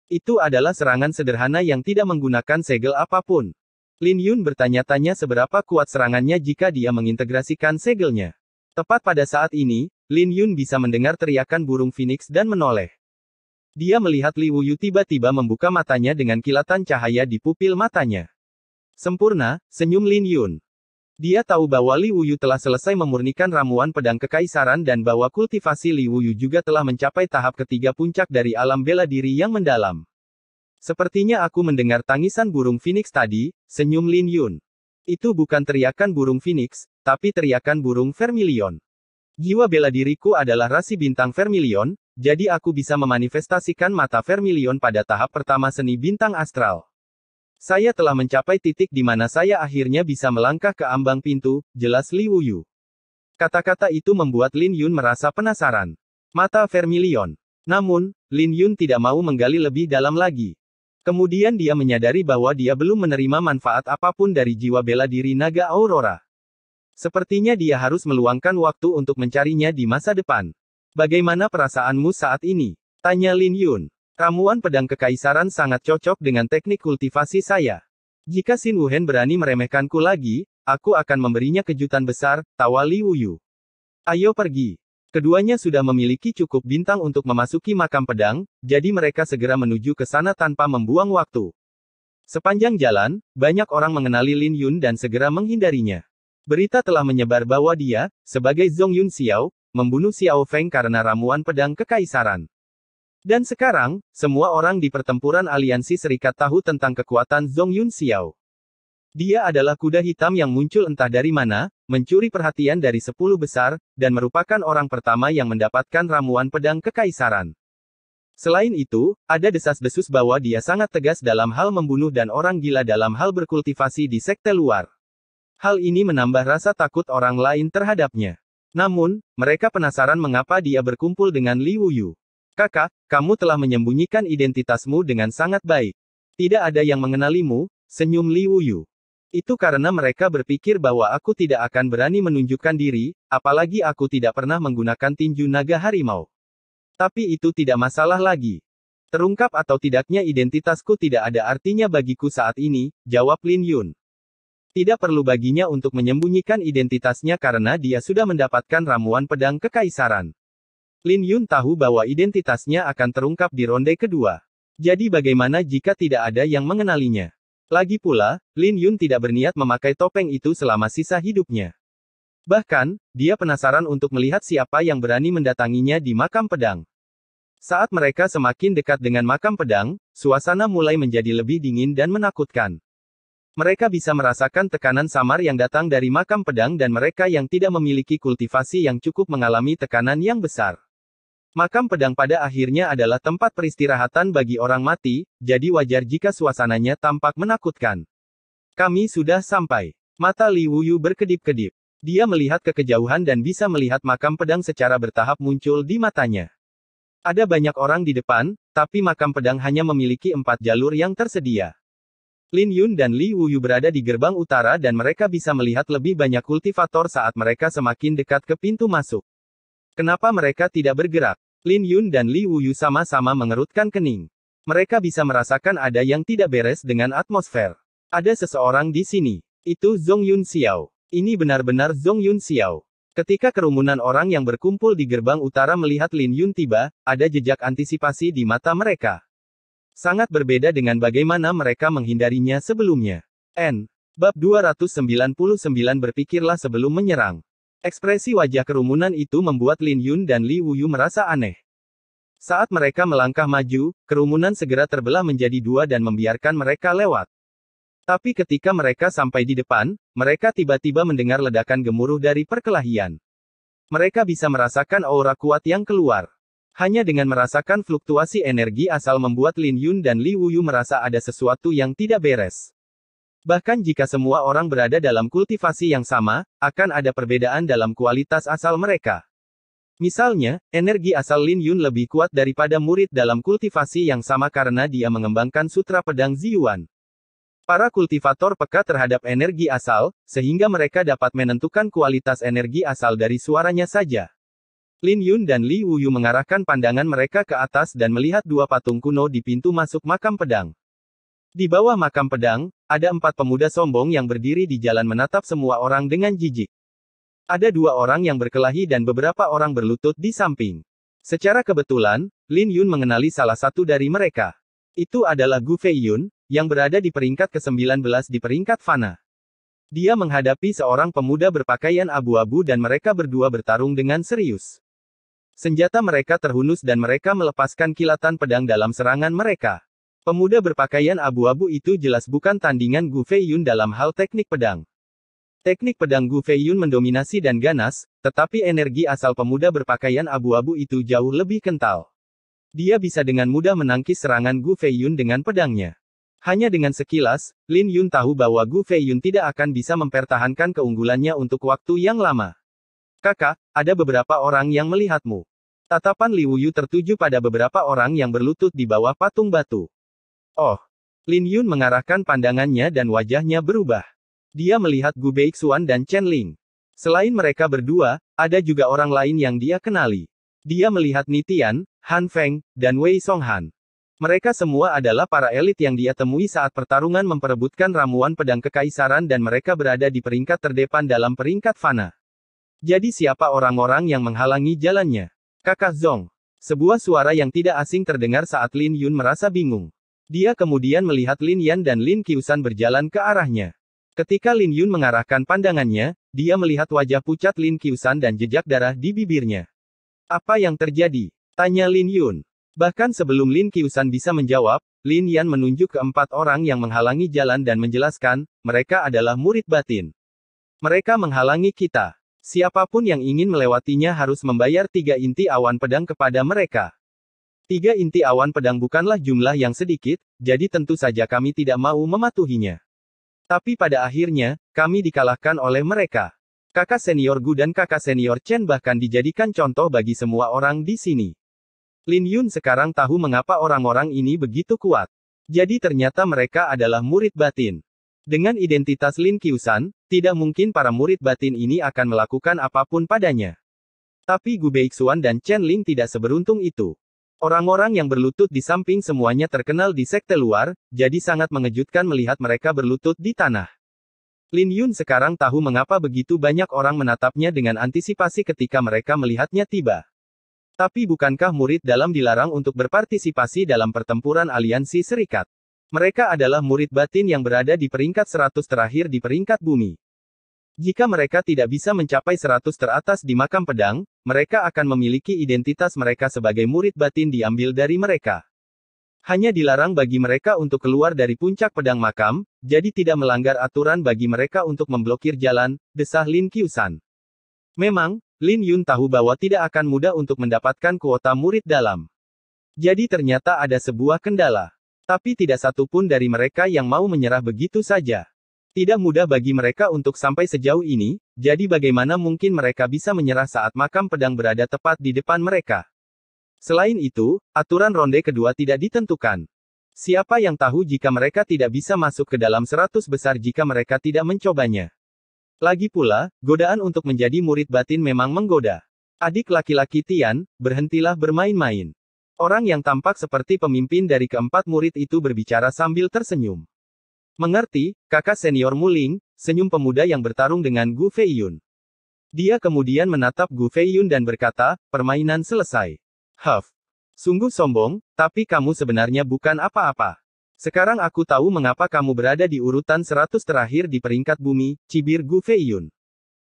Itu adalah serangan sederhana yang tidak menggunakan segel apapun. Lin Yun bertanya-tanya seberapa kuat serangannya jika dia mengintegrasikan segelnya. Tepat pada saat ini, Lin Yun bisa mendengar teriakan burung phoenix dan menoleh. Dia melihat Li Wuyu tiba-tiba membuka matanya dengan kilatan cahaya di pupil matanya. Sempurna, senyum Lin Yun. Dia tahu bahwa Li Wuyu telah selesai memurnikan ramuan pedang kekaisaran dan bahwa kultivasi Li Wuyu juga telah mencapai tahap ketiga puncak dari alam bela diri yang mendalam. Sepertinya aku mendengar tangisan burung phoenix tadi, senyum Lin Yun. Itu bukan teriakan burung phoenix, tapi teriakan burung vermilion. Jiwa bela diriku adalah rasi bintang vermilion, jadi aku bisa memanifestasikan mata vermilion pada tahap pertama seni bintang astral. Saya telah mencapai titik di mana saya akhirnya bisa melangkah ke ambang pintu, jelas Li Wuyu. Kata-kata itu membuat Lin Yun merasa penasaran. Mata vermilion. Namun, Lin Yun tidak mau menggali lebih dalam lagi. Kemudian dia menyadari bahwa dia belum menerima manfaat apapun dari jiwa bela diri naga Aurora. Sepertinya dia harus meluangkan waktu untuk mencarinya di masa depan. Bagaimana perasaanmu saat ini? Tanya Lin Yun. Ramuan pedang kekaisaran sangat cocok dengan teknik kultivasi saya. Jika Xin Wuhen berani meremehkanku lagi, aku akan memberinya kejutan besar, tawa Li Wuyu. Ayo pergi. Keduanya sudah memiliki cukup bintang untuk memasuki makam pedang, jadi mereka segera menuju ke sana tanpa membuang waktu. Sepanjang jalan, banyak orang mengenali Lin Yun dan segera menghindarinya. Berita telah menyebar bahwa dia, sebagai Zhong Yun Xiao, membunuh Xiao Feng karena ramuan pedang kekaisaran. Dan sekarang, semua orang di pertempuran aliansi serikat tahu tentang kekuatan Zhong Yun Xiao. Dia adalah kuda hitam yang muncul entah dari mana, mencuri perhatian dari 10 besar, dan merupakan orang pertama yang mendapatkan ramuan pedang kekaisaran. Selain itu, ada desas-desus bahwa dia sangat tegas dalam hal membunuh dan orang gila dalam hal berkultivasi di sekte luar. Hal ini menambah rasa takut orang lain terhadapnya. Namun, mereka penasaran mengapa dia berkumpul dengan Li Wuyu. Kakak, kamu telah menyembunyikan identitasmu dengan sangat baik. Tidak ada yang mengenalimu, senyum Li Wuyu. Itu karena mereka berpikir bahwa aku tidak akan berani menunjukkan diri, apalagi aku tidak pernah menggunakan tinju naga harimau. Tapi itu tidak masalah lagi. Terungkap atau tidaknya identitasku tidak ada artinya bagiku saat ini, jawab Lin Yun. Tidak perlu baginya untuk menyembunyikan identitasnya karena dia sudah mendapatkan ramuan pedang kekaisaran. Lin Yun tahu bahwa identitasnya akan terungkap di ronde kedua. Jadi bagaimana jika tidak ada yang mengenalinya? Lagi pula, Lin Yun tidak berniat memakai topeng itu selama sisa hidupnya. Bahkan, dia penasaran untuk melihat siapa yang berani mendatanginya di makam pedang. Saat mereka semakin dekat dengan makam pedang, suasana mulai menjadi lebih dingin dan menakutkan. Mereka bisa merasakan tekanan samar yang datang dari makam pedang dan mereka yang tidak memiliki kultivasi yang cukup mengalami tekanan yang besar. Makam pedang pada akhirnya adalah tempat peristirahatan bagi orang mati, jadi wajar jika suasananya tampak menakutkan. Kami sudah sampai. Mata Li Wuyu berkedip-kedip. Dia melihat ke kejauhan dan bisa melihat makam pedang secara bertahap muncul di matanya. Ada banyak orang di depan, tapi makam pedang hanya memiliki 4 jalur yang tersedia. Lin Yun dan Li Wuyu berada di gerbang utara dan mereka bisa melihat lebih banyak kultivator saat mereka semakin dekat ke pintu masuk. Kenapa mereka tidak bergerak? Lin Yun dan Li Wuyu sama-sama mengerutkan kening. Mereka bisa merasakan ada yang tidak beres dengan atmosfer. Ada seseorang di sini. Itu Zhong Yun Xiao. Ini benar-benar Zhong Yun Xiao. Ketika kerumunan orang yang berkumpul di gerbang utara melihat Lin Yun tiba, ada jejak antisipasi di mata mereka. Sangat berbeda dengan bagaimana mereka menghindarinya sebelumnya. Bab 299 berpikirlah sebelum menyerang. Ekspresi wajah kerumunan itu membuat Lin Yun dan Li Wuyu merasa aneh. Saat mereka melangkah maju, kerumunan segera terbelah menjadi 2 dan membiarkan mereka lewat. Tapi ketika mereka sampai di depan, mereka tiba-tiba mendengar ledakan gemuruh dari perkelahian. Mereka bisa merasakan aura kuat yang keluar. Hanya dengan merasakan fluktuasi energi asal membuat Lin Yun dan Li Wuyu merasa ada sesuatu yang tidak beres. Bahkan jika semua orang berada dalam kultivasi yang sama, akan ada perbedaan dalam kualitas asal mereka. Misalnya, energi asal Lin Yun lebih kuat daripada murid dalam kultivasi yang sama karena dia mengembangkan sutra pedang Ziyuan. Para kultivator peka terhadap energi asal, sehingga mereka dapat menentukan kualitas energi asal dari suaranya saja. Lin Yun dan Li Wuyu mengarahkan pandangan mereka ke atas dan melihat 2 patung kuno di pintu masuk makam pedang. Di bawah makam pedang, ada 4 pemuda sombong yang berdiri di jalan menatap semua orang dengan jijik. Ada 2 orang yang berkelahi dan beberapa orang berlutut di samping. Secara kebetulan, Lin Yun mengenali salah satu dari mereka. Itu adalah Gu Feiyun, yang berada di peringkat ke-19 di peringkat fana. Dia menghadapi seorang pemuda berpakaian abu-abu dan mereka berdua bertarung dengan serius. Senjata mereka terhunus dan mereka melepaskan kilatan pedang dalam serangan mereka. Pemuda berpakaian abu-abu itu jelas bukan tandingan Gu Feiyun dalam hal teknik pedang. Teknik pedang Gu Feiyun mendominasi dan ganas, tetapi energi asal pemuda berpakaian abu-abu itu jauh lebih kental. Dia bisa dengan mudah menangkis serangan Gu Feiyun dengan pedangnya. Hanya dengan sekilas, Lin Yun tahu bahwa Gu Feiyun tidak akan bisa mempertahankan keunggulannya untuk waktu yang lama. Kakak, ada beberapa orang yang melihatmu. Tatapan Liu Yu tertuju pada beberapa orang yang berlutut di bawah patung batu. Oh. Lin Yun mengarahkan pandangannya dan wajahnya berubah. Dia melihat Gu Beixuan dan Chen Ling. Selain mereka berdua, ada juga orang lain yang dia kenali. Dia melihat Nitian, Han Feng, dan Wei Songhan. Mereka semua adalah para elit yang dia temui saat pertarungan memperebutkan ramuan pedang kekaisaran dan mereka berada di peringkat terdepan dalam peringkat fana. Jadi siapa orang-orang yang menghalangi jalannya? Kakak Zong. Sebuah suara yang tidak asing terdengar saat Lin Yun merasa bingung. Dia kemudian melihat Lin Yan dan Lin Qiusan berjalan ke arahnya. Ketika Lin Yun mengarahkan pandangannya, dia melihat wajah pucat Lin Qiusan dan jejak darah di bibirnya. Apa yang terjadi? Tanya Lin Yun. Bahkan sebelum Lin Qiusan bisa menjawab, Lin Yan menunjuk ke 4 orang yang menghalangi jalan dan menjelaskan, mereka adalah murid batin. Mereka menghalangi kita. Siapapun yang ingin melewatinya harus membayar 3 inti awan pedang kepada mereka. 3 inti awan pedang bukanlah jumlah yang sedikit, jadi tentu saja kami tidak mau mematuhinya. Tapi pada akhirnya, kami dikalahkan oleh mereka. Kakak senior Gu dan kakak senior Chen bahkan dijadikan contoh bagi semua orang di sini. Lin Yun sekarang tahu mengapa orang-orang ini begitu kuat. Jadi ternyata mereka adalah murid batin. Dengan identitas Lin Qiusan, tidak mungkin para murid batin ini akan melakukan apapun padanya. Tapi Gu Beixuan dan Chen Ling tidak seberuntung itu. Orang-orang yang berlutut di samping semuanya terkenal di sekte luar, jadi sangat mengejutkan melihat mereka berlutut di tanah. Lin Yun sekarang tahu mengapa begitu banyak orang menatapnya dengan antisipasi ketika mereka melihatnya tiba. Tapi bukankah murid dalam dilarang untuk berpartisipasi dalam pertempuran aliansi serikat? Mereka adalah murid batin yang berada di peringkat 100 terakhir di peringkat bumi. Jika mereka tidak bisa mencapai 100 teratas di makam pedang, mereka akan memiliki identitas mereka sebagai murid batin diambil dari mereka. Hanya dilarang bagi mereka untuk keluar dari puncak pedang makam, jadi tidak melanggar aturan bagi mereka untuk memblokir jalan, desah Lin Qiusan. Memang, Lin Yun tahu bahwa tidak akan mudah untuk mendapatkan kuota murid dalam. Jadi ternyata ada sebuah kendala. Tapi tidak satu pun dari mereka yang mau menyerah begitu saja. Tidak mudah bagi mereka untuk sampai sejauh ini, jadi bagaimana mungkin mereka bisa menyerah saat makam pedang berada tepat di depan mereka. Selain itu, aturan ronde kedua tidak ditentukan. Siapa yang tahu jika mereka tidak bisa masuk ke dalam 100 besar jika mereka tidak mencobanya. Lagi pula, godaan untuk menjadi murid batin memang menggoda. Adik laki-laki Tian, berhentilah bermain-main. Orang yang tampak seperti pemimpin dari keempat murid itu berbicara sambil tersenyum. Mengerti, kakak senior Muling, senyum pemuda yang bertarung dengan Gu Feiyun. Dia kemudian menatap Gu Feiyun dan berkata, permainan selesai. Huff. Sungguh sombong, tapi kamu sebenarnya bukan apa-apa. Sekarang aku tahu mengapa kamu berada di urutan 100 terakhir di peringkat bumi, cibir Gu Feiyun.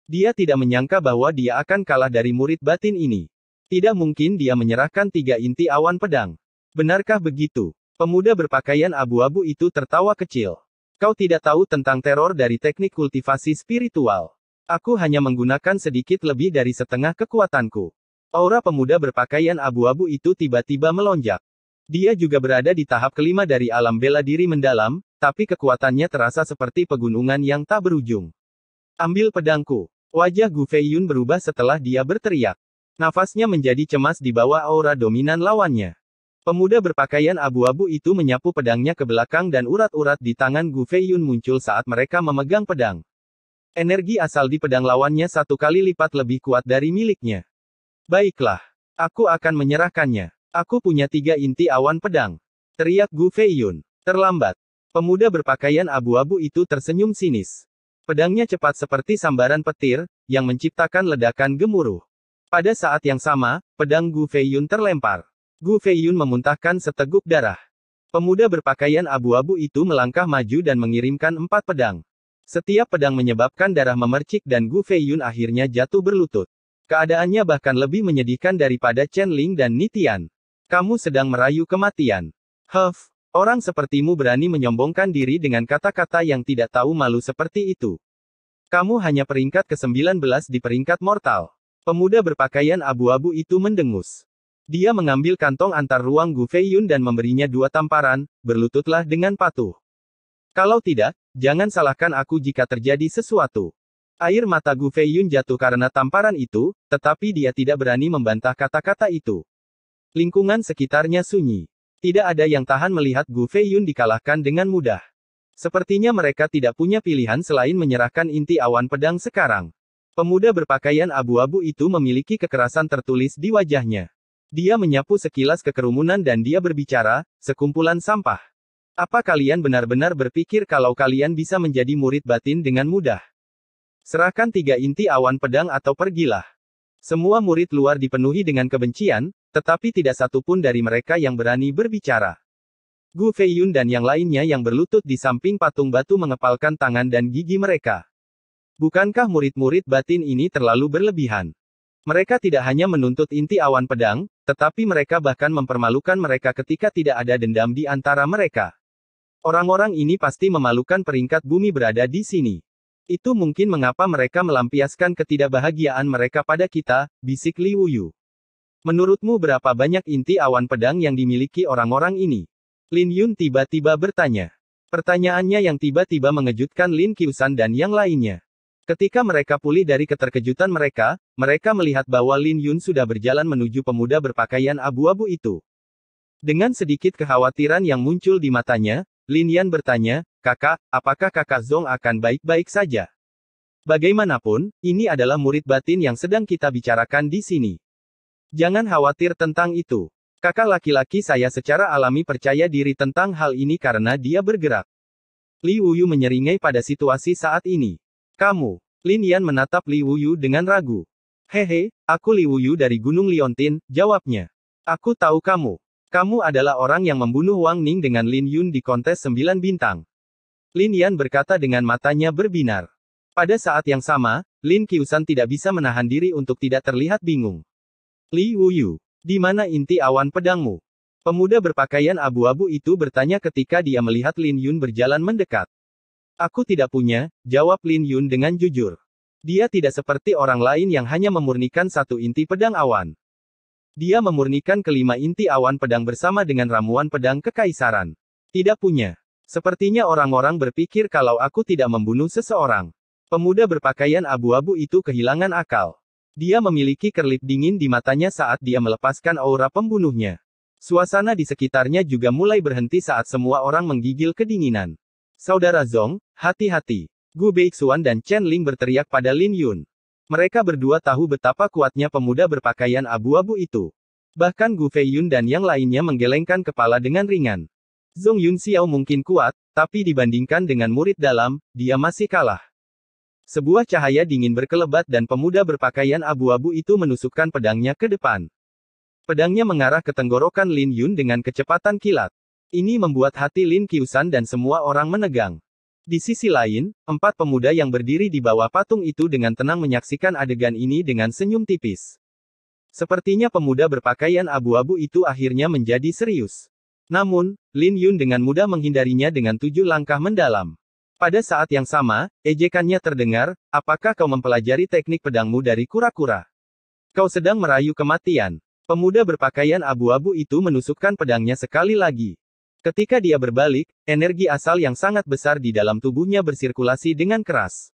Dia tidak menyangka bahwa dia akan kalah dari murid batin ini. Tidak mungkin dia menyerahkan 3 inti awan pedang. Benarkah begitu? Pemuda berpakaian abu-abu itu tertawa kecil. Kau tidak tahu tentang teror dari teknik kultivasi spiritual. Aku hanya menggunakan sedikit lebih dari setengah kekuatanku. Aura pemuda berpakaian abu-abu itu tiba-tiba melonjak. Dia juga berada di tahap kelima dari alam bela diri mendalam, tapi kekuatannya terasa seperti pegunungan yang tak berujung. Ambil pedangku. Wajah Gu Feiyun berubah setelah dia berteriak. Nafasnya menjadi cemas di bawah aura dominan lawannya. Pemuda berpakaian abu-abu itu menyapu pedangnya ke belakang dan urat-urat di tangan Gu Feiyun muncul saat mereka memegang pedang. Energi asal di pedang lawannya 1 kali lipat lebih kuat dari miliknya. Baiklah. Aku akan menyerahkannya. Aku punya 3 inti awan pedang. Teriak Gu Feiyun. Terlambat. Pemuda berpakaian abu-abu itu tersenyum sinis. Pedangnya cepat seperti sambaran petir, yang menciptakan ledakan gemuruh. Pada saat yang sama, pedang Gu Feiyun terlempar. Gu Feiyun memuntahkan seteguk darah. Pemuda berpakaian abu-abu itu melangkah maju dan mengirimkan 4 pedang. Setiap pedang menyebabkan darah memercik dan Gu Feiyun akhirnya jatuh berlutut. Keadaannya bahkan lebih menyedihkan daripada Chen Ling dan Nitian. Kamu sedang merayu kematian. Huff, orang sepertimu berani menyombongkan diri dengan kata-kata yang tidak tahu malu seperti itu. Kamu hanya peringkat ke-19 di peringkat mortal. Pemuda berpakaian abu-abu itu mendengus. Dia mengambil kantong antar ruang Gu Feiyun dan memberinya 2 tamparan, berlututlah dengan patuh. Kalau tidak, jangan salahkan aku jika terjadi sesuatu. Air mata Gu Feiyun jatuh karena tamparan itu, tetapi dia tidak berani membantah kata-kata itu. Lingkungan sekitarnya sunyi. Tidak ada yang tahan melihat Gu Feiyun dikalahkan dengan mudah. Sepertinya mereka tidak punya pilihan selain menyerahkan inti awan pedang sekarang. Pemuda berpakaian abu-abu itu memiliki kekerasan tertulis di wajahnya. Dia menyapu sekilas kekerumunan dan dia berbicara, sekumpulan sampah. Apa kalian benar-benar berpikir kalau kalian bisa menjadi murid batin dengan mudah? Serahkan 3 inti awan pedang atau pergilah. Semua murid luar dipenuhi dengan kebencian, tetapi tidak satu pun dari mereka yang berani berbicara. Gu Feiyun dan yang lainnya yang berlutut di samping patung batu mengepalkan tangan dan gigi mereka. Bukankah murid-murid batin ini terlalu berlebihan? Mereka tidak hanya menuntut inti awan pedang, tetapi mereka bahkan mempermalukan mereka ketika tidak ada dendam di antara mereka. Orang-orang ini pasti memalukan peringkat bumi berada di sini. Itu mungkin mengapa mereka melampiaskan ketidakbahagiaan mereka pada kita, bisik Li Wuyu. Menurutmu berapa banyak inti awan pedang yang dimiliki orang-orang ini? Lin Yun tiba-tiba bertanya. Pertanyaannya yang tiba-tiba mengejutkan Lin Qiusan dan yang lainnya. Ketika mereka pulih dari keterkejutan mereka, mereka melihat bahwa Lin Yun sudah berjalan menuju pemuda berpakaian abu-abu itu. Dengan sedikit kekhawatiran yang muncul di matanya, Lin Yan bertanya, "Kakak, apakah kakak Zong akan baik-baik saja?" Bagaimanapun, ini adalah murid batin yang sedang kita bicarakan di sini. Jangan khawatir tentang itu. Kakak laki-laki saya secara alami percaya diri tentang hal ini karena dia bergerak. Li Wuyu menyeringai pada situasi saat ini. Kamu. Lin Yan menatap Li Wuyu dengan ragu. Hehe, aku Li Wuyu dari Gunung Liontin, jawabnya. Aku tahu kamu. Kamu adalah orang yang membunuh Wang Ning dengan Lin Yun di kontes 9 bintang. Lin Yan berkata dengan matanya berbinar. Pada saat yang sama, Lin Qiusan tidak bisa menahan diri untuk tidak terlihat bingung. Li Wuyu. Di mana inti awan pedangmu? Pemuda berpakaian abu-abu itu bertanya ketika dia melihat Lin Yun berjalan mendekat. Aku tidak punya, jawab Lin Yun dengan jujur. Dia tidak seperti orang lain yang hanya memurnikan 1 inti pedang awan. Dia memurnikan kelima inti awan pedang bersama dengan ramuan pedang kekaisaran. Tidak punya. Sepertinya orang-orang berpikir kalau aku tidak membunuh seseorang. Pemuda berpakaian abu-abu itu kehilangan akal. Dia memiliki kerlip dingin di matanya saat dia melepaskan aura pembunuhnya. Suasana di sekitarnya juga mulai berhenti saat semua orang menggigil kedinginan. Saudara Zong, hati-hati. Gu Beixuan dan Chen Ling berteriak pada Lin Yun. Mereka berdua tahu betapa kuatnya pemuda berpakaian abu-abu itu. Bahkan Gu Feiyun dan yang lainnya menggelengkan kepala dengan ringan. Zong Yun Xiao mungkin kuat, tapi dibandingkan dengan murid dalam, dia masih kalah. Sebuah cahaya dingin berkelebat dan pemuda berpakaian abu-abu itu menusukkan pedangnya ke depan. Pedangnya mengarah ke tenggorokan Lin Yun dengan kecepatan kilat. Ini membuat hati Lin Qiusan dan semua orang menegang. Di sisi lain, 4 pemuda yang berdiri di bawah patung itu dengan tenang menyaksikan adegan ini dengan senyum tipis. Sepertinya pemuda berpakaian abu-abu itu akhirnya menjadi serius. Namun, Lin Yun dengan mudah menghindarinya dengan 7 langkah mendalam. Pada saat yang sama, ejekannya terdengar, apakah kau mempelajari teknik pedangmu dari kura-kura? Kau sedang merayu kematian. Pemuda berpakaian abu-abu itu menusukkan pedangnya sekali lagi. Ketika dia berbalik, energi asal yang sangat besar di dalam tubuhnya bersirkulasi dengan keras.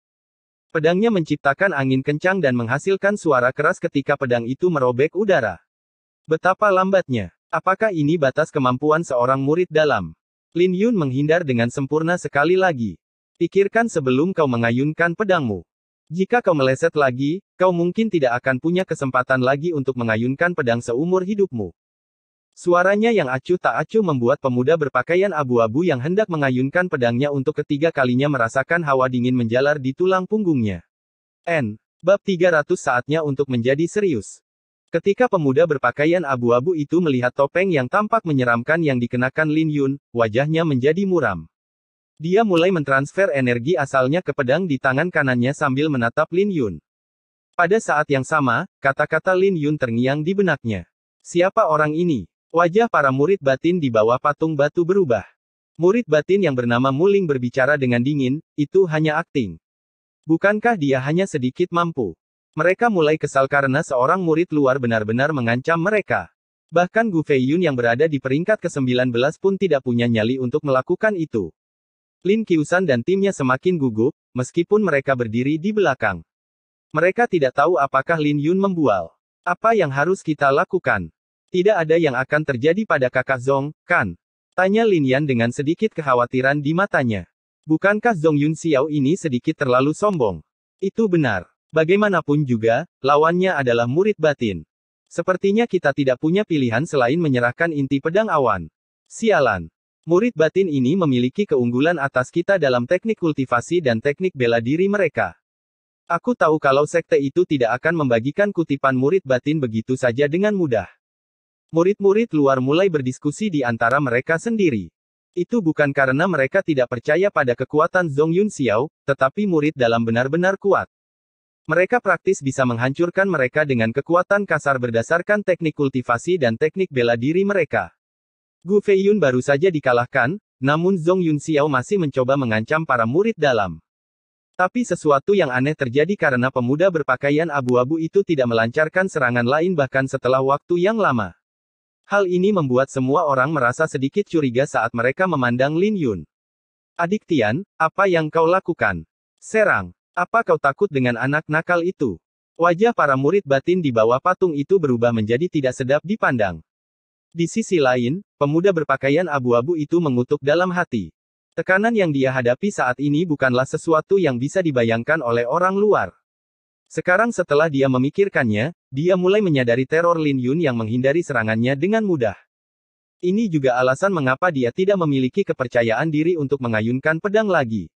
Pedangnya menciptakan angin kencang dan menghasilkan suara keras ketika pedang itu merobek udara. Betapa lambatnya. Apakah ini batas kemampuan seorang murid dalam? Lin Yun menghindar dengan sempurna sekali lagi. Pikirkan sebelum kau mengayunkan pedangmu. Jika kau meleset lagi, kau mungkin tidak akan punya kesempatan lagi untuk mengayunkan pedang seumur hidupmu. Suaranya yang acuh tak acuh membuat pemuda berpakaian abu-abu yang hendak mengayunkan pedangnya untuk ketiga kalinya merasakan hawa dingin menjalar di tulang punggungnya. Bab 300 saatnya untuk menjadi serius. Ketika pemuda berpakaian abu-abu itu melihat topeng yang tampak menyeramkan yang dikenakan Lin Yun, wajahnya menjadi muram. Dia mulai mentransfer energi asalnya ke pedang di tangan kanannya sambil menatap Lin Yun. Pada saat yang sama, kata-kata Lin Yun terngiang di benaknya. Siapa orang ini? Wajah para murid batin di bawah patung batu berubah. Murid batin yang bernama Muling berbicara dengan dingin, itu hanya akting. Bukankah dia hanya sedikit mampu? Mereka mulai kesal karena seorang murid luar benar-benar mengancam mereka. Bahkan Gu Feiyun yang berada di peringkat ke-19 pun tidak punya nyali untuk melakukan itu. Lin Qiusan dan timnya semakin gugup, meskipun mereka berdiri di belakang. Mereka tidak tahu apakah Lin Yun membual. Apa yang harus kita lakukan? Tidak ada yang akan terjadi pada kakak Zong, kan? Tanya Lin Yan dengan sedikit kekhawatiran di matanya. Bukankah Zong Yun Xiao ini sedikit terlalu sombong? Itu benar. Bagaimanapun juga, lawannya adalah murid batin. Sepertinya kita tidak punya pilihan selain menyerahkan inti pedang awan. Sialan. Murid batin ini memiliki keunggulan atas kita dalam teknik kultivasi dan teknik bela diri mereka. Aku tahu kalau sekte itu tidak akan membagikan kutipan murid batin begitu saja dengan mudah. Murid-murid luar mulai berdiskusi di antara mereka sendiri. Itu bukan karena mereka tidak percaya pada kekuatan Zong Yun Xiao, tetapi murid dalam benar-benar kuat. Mereka praktis bisa menghancurkan mereka dengan kekuatan kasar berdasarkan teknik kultivasi dan teknik bela diri mereka. Gu Feiyun baru saja dikalahkan, namun Zong Yun Xiao masih mencoba mengancam para murid dalam. Tapi sesuatu yang aneh terjadi karena pemuda berpakaian abu-abu itu tidak melancarkan serangan lain bahkan setelah waktu yang lama. Hal ini membuat semua orang merasa sedikit curiga saat mereka memandang Lin Yun. Adik Tian, apa yang kau lakukan? Serang. Apa kau takut dengan anak nakal itu? Wajah para murid batin di bawah patung itu berubah menjadi tidak sedap dipandang. Di sisi lain, pemuda berpakaian abu-abu itu mengutuk dalam hati. Tekanan yang dia hadapi saat ini bukanlah sesuatu yang bisa dibayangkan oleh orang luar. Sekarang setelah dia memikirkannya, dia mulai menyadari teror Lin Yun yang menghindari serangannya dengan mudah. Ini juga alasan mengapa dia tidak memiliki kepercayaan diri untuk mengayunkan pedang lagi.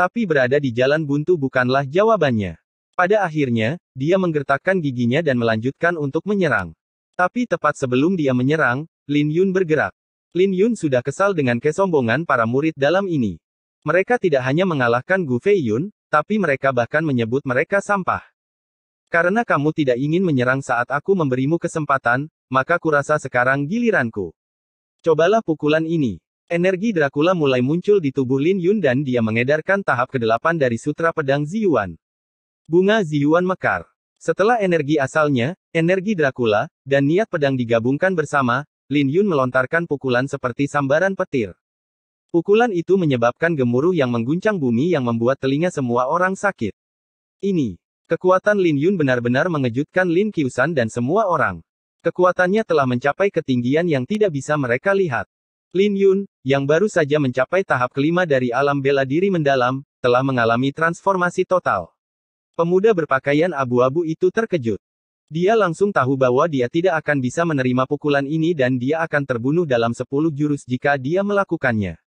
Tapi berada di jalan buntu bukanlah jawabannya. Pada akhirnya, dia menggertakkan giginya dan melanjutkan untuk menyerang. Tapi tepat sebelum dia menyerang, Lin Yun bergerak. Lin Yun sudah kesal dengan kesombongan para murid dalam ini. Mereka tidak hanya mengalahkan Gu Feiyun, tapi mereka bahkan menyebut mereka sampah. Karena kamu tidak ingin menyerang saat aku memberimu kesempatan, maka kurasa sekarang giliranku. Cobalah pukulan ini. Energi Dracula mulai muncul di tubuh Lin Yun dan dia mengedarkan tahap ke-8 dari Sutra Pedang Ziyuan. Bunga Ziyuan mekar. Setelah energi asalnya, energi Dracula, dan niat pedang digabungkan bersama, Lin Yun melontarkan pukulan seperti sambaran petir. Pukulan itu menyebabkan gemuruh yang mengguncang bumi yang membuat telinga semua orang sakit. Ini. Kekuatan Lin Yun benar-benar mengejutkan Lin Qiusan dan semua orang. Kekuatannya telah mencapai ketinggian yang tidak bisa mereka lihat. Lin Yun, yang baru saja mencapai tahap kelima dari alam bela diri mendalam, telah mengalami transformasi total. Pemuda berpakaian abu-abu itu terkejut. Dia langsung tahu bahwa dia tidak akan bisa menerima pukulan ini dan dia akan terbunuh dalam 10 jurus jika dia melakukannya.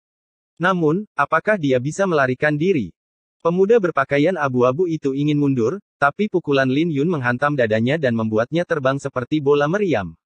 Namun, apakah dia bisa melarikan diri? Pemuda berpakaian abu-abu itu ingin mundur, tapi pukulan Lin Yun menghantam dadanya dan membuatnya terbang seperti bola meriam.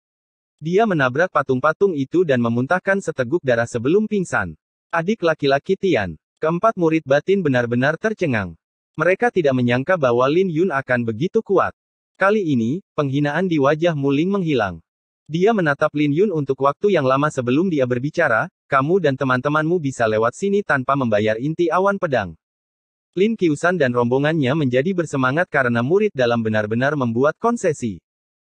Dia menabrak patung-patung itu dan memuntahkan seteguk darah sebelum pingsan. Adik laki-laki Tian. Keempat murid batin benar-benar tercengang. Mereka tidak menyangka bahwa Lin Yun akan begitu kuat. Kali ini, penghinaan di wajah Muling menghilang. Dia menatap Lin Yun untuk waktu yang lama sebelum dia berbicara, kamu dan teman-temanmu bisa lewat sini tanpa membayar inti awan pedang. Lin Qiusan dan rombongannya menjadi bersemangat karena murid dalam benar-benar membuat konsesi.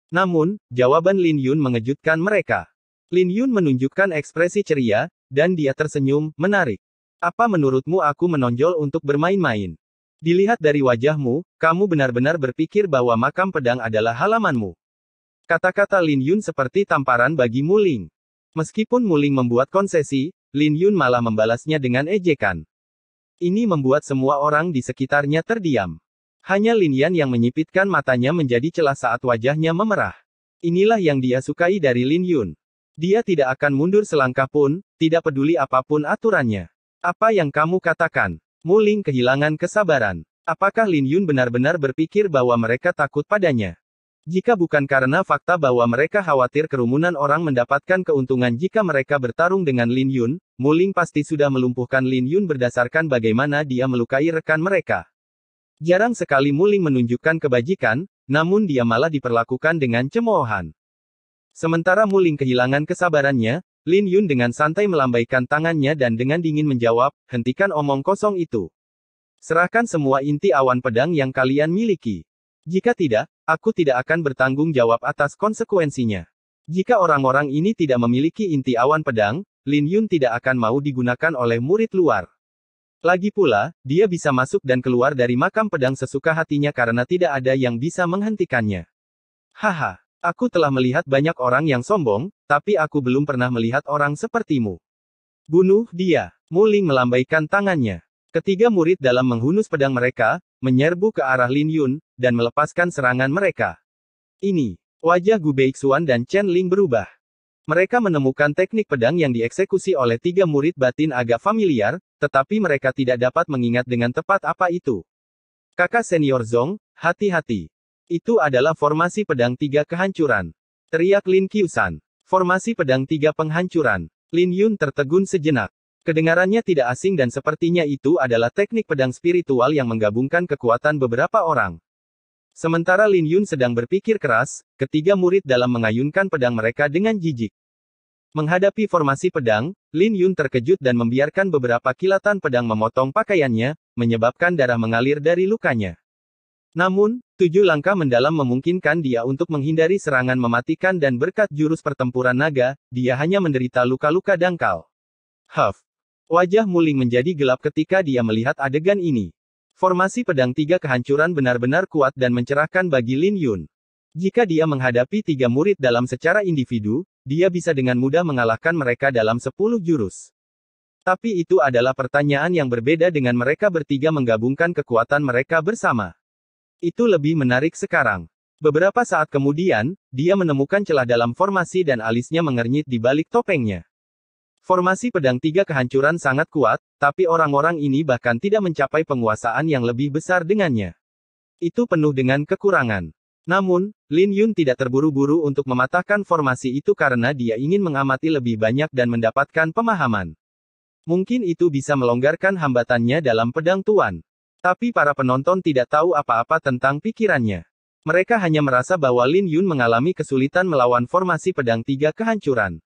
Namun, jawaban Lin Yun mengejutkan mereka. Lin Yun menunjukkan ekspresi ceria, dan dia tersenyum, menarik. Apa menurutmu aku menonjol untuk bermain-main? Dilihat dari wajahmu, kamu benar-benar berpikir bahwa makam pedang adalah halamanmu. Kata-kata Lin Yun seperti tamparan bagi Muling. Meskipun Muling membuat konsesi, Lin Yun malah membalasnya dengan ejekan. Ini membuat semua orang di sekitarnya terdiam. Hanya Lin Yan yang menyipitkan matanya menjadi celah saat wajahnya memerah. Inilah yang dia sukai dari Lin Yun. Dia tidak akan mundur selangkah pun, tidak peduli apapun aturannya. Apa yang kamu katakan? Muling kehilangan kesabaran. Apakah Lin Yun benar-benar berpikir bahwa mereka takut padanya? Jika bukan karena fakta bahwa mereka khawatir kerumunan orang mendapatkan keuntungan jika mereka bertarung dengan Lin Yun, Muling pasti sudah melumpuhkan Lin Yun berdasarkan bagaimana dia melukai rekan mereka. Jarang sekali Muling menunjukkan kebajikan, namun dia malah diperlakukan dengan cemoohan. Sementara Muling kehilangan kesabarannya, Lin Yun dengan santai melambaikan tangannya dan dengan dingin menjawab, hentikan omong kosong itu. Serahkan semua inti awan pedang yang kalian miliki. Jika tidak, aku tidak akan bertanggung jawab atas konsekuensinya. Jika orang-orang ini tidak memiliki inti awan pedang, Lin Yun tidak akan mau digunakan oleh murid luar. Lagi pula, dia bisa masuk dan keluar dari makam pedang sesuka hatinya karena tidak ada yang bisa menghentikannya. Haha, aku telah melihat banyak orang yang sombong, tapi aku belum pernah melihat orang sepertimu. Bunuh dia. Mu Ling melambaikan tangannya. Ketiga murid dalam menghunus pedang mereka, menyerbu ke arah Lin Yun, dan melepaskan serangan mereka. Ini, wajah Gu Beixuan dan Chen Ling berubah. Mereka menemukan teknik pedang yang dieksekusi oleh tiga murid batin agak familiar, tetapi mereka tidak dapat mengingat dengan tepat apa itu. Kakak senior Zong, hati-hati. Itu adalah formasi pedang tiga kehancuran. Teriak Lin Qiusan. Formasi pedang tiga penghancuran. Lin Yun tertegun sejenak. Kedengarannya tidak asing dan sepertinya itu adalah teknik pedang spiritual yang menggabungkan kekuatan beberapa orang. Sementara Lin Yun sedang berpikir keras, ketiga murid dalam mengayunkan pedang mereka dengan jijik. Menghadapi formasi pedang, Lin Yun terkejut dan membiarkan beberapa kilatan pedang memotong pakaiannya, menyebabkan darah mengalir dari lukanya. Namun, 7 langkah mendalam memungkinkan dia untuk menghindari serangan mematikan dan berkat jurus pertempuran naga, dia hanya menderita luka-luka dangkal. Huff. Wajah Mu Ling menjadi gelap ketika dia melihat adegan ini. Formasi pedang tiga kehancuran benar-benar kuat dan mencerahkan bagi Lin Yun. Jika dia menghadapi tiga murid dalam secara individu, dia bisa dengan mudah mengalahkan mereka dalam 10 jurus. Tapi itu adalah pertanyaan yang berbeda dengan mereka bertiga menggabungkan kekuatan mereka bersama. Itu lebih menarik sekarang. Beberapa saat kemudian, dia menemukan celah dalam formasi dan alisnya mengernyit di balik topengnya. Formasi pedang tiga kehancuran sangat kuat, tapi orang-orang ini bahkan tidak mencapai penguasaan yang lebih besar dengannya. Itu penuh dengan kekurangan. Namun, Lin Yun tidak terburu-buru untuk mematahkan formasi itu karena dia ingin mengamati lebih banyak dan mendapatkan pemahaman. Mungkin itu bisa melonggarkan hambatannya dalam pedang tuan. Tapi para penonton tidak tahu apa-apa tentang pikirannya. Mereka hanya merasa bahwa Lin Yun mengalami kesulitan melawan formasi pedang tiga kehancuran.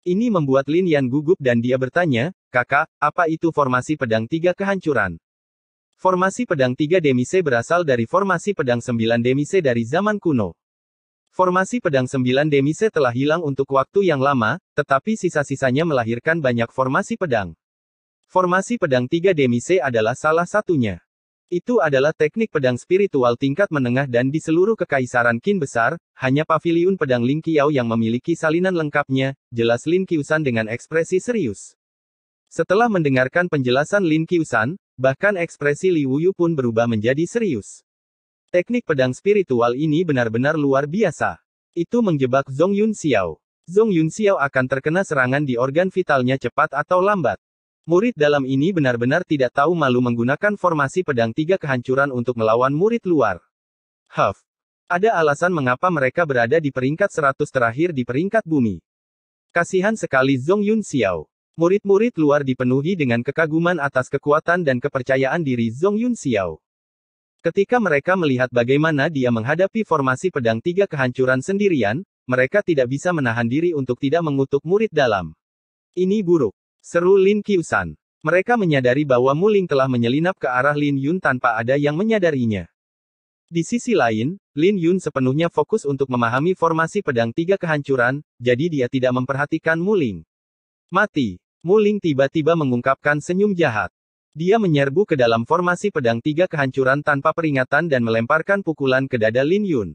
Ini membuat Lin Yan gugup dan dia bertanya, "Kakak, apa itu formasi pedang tiga kehancuran?" Formasi pedang tiga demise berasal dari formasi pedang 9 demise dari zaman kuno. Formasi pedang 9 demise telah hilang untuk waktu yang lama, tetapi sisa-sisanya melahirkan banyak formasi pedang. Formasi pedang tiga demise adalah salah satunya. Itu adalah teknik pedang spiritual tingkat menengah dan di seluruh kekaisaran Qin besar, hanya paviliun pedang Ling Qiao yang memiliki salinan lengkapnya, jelas Lin Qiusan dengan ekspresi serius. Setelah mendengarkan penjelasan Lin Qiusan, bahkan ekspresi Li Wuyu pun berubah menjadi serius. Teknik pedang spiritual ini benar-benar luar biasa. Itu menjebak Zhong Yun Xiao. Zhong Yun Xiao akan terkena serangan di organ vitalnya cepat atau lambat. Murid dalam ini benar-benar tidak tahu malu menggunakan formasi pedang tiga kehancuran untuk melawan murid luar. Huff. Ada alasan mengapa mereka berada di peringkat 100 terakhir di peringkat bumi. Kasihan sekali Zhong Yun Xiao. Murid-murid luar dipenuhi dengan kekaguman atas kekuatan dan kepercayaan diri Zhong Yun Xiao. Ketika mereka melihat bagaimana dia menghadapi formasi pedang tiga kehancuran sendirian, mereka tidak bisa menahan diri untuk tidak mengutuk murid dalam. Ini buruk. Seru Lin Qiusan. Mereka menyadari bahwa Mu Ling telah menyelinap ke arah Lin Yun tanpa ada yang menyadarinya. Di sisi lain, Lin Yun sepenuhnya fokus untuk memahami formasi pedang tiga kehancuran, jadi dia tidak memperhatikan Mu Ling. Mati. Mu Ling tiba-tiba mengungkapkan senyum jahat. Dia menyerbu ke dalam formasi pedang tiga kehancuran tanpa peringatan dan melemparkan pukulan ke dada Lin Yun.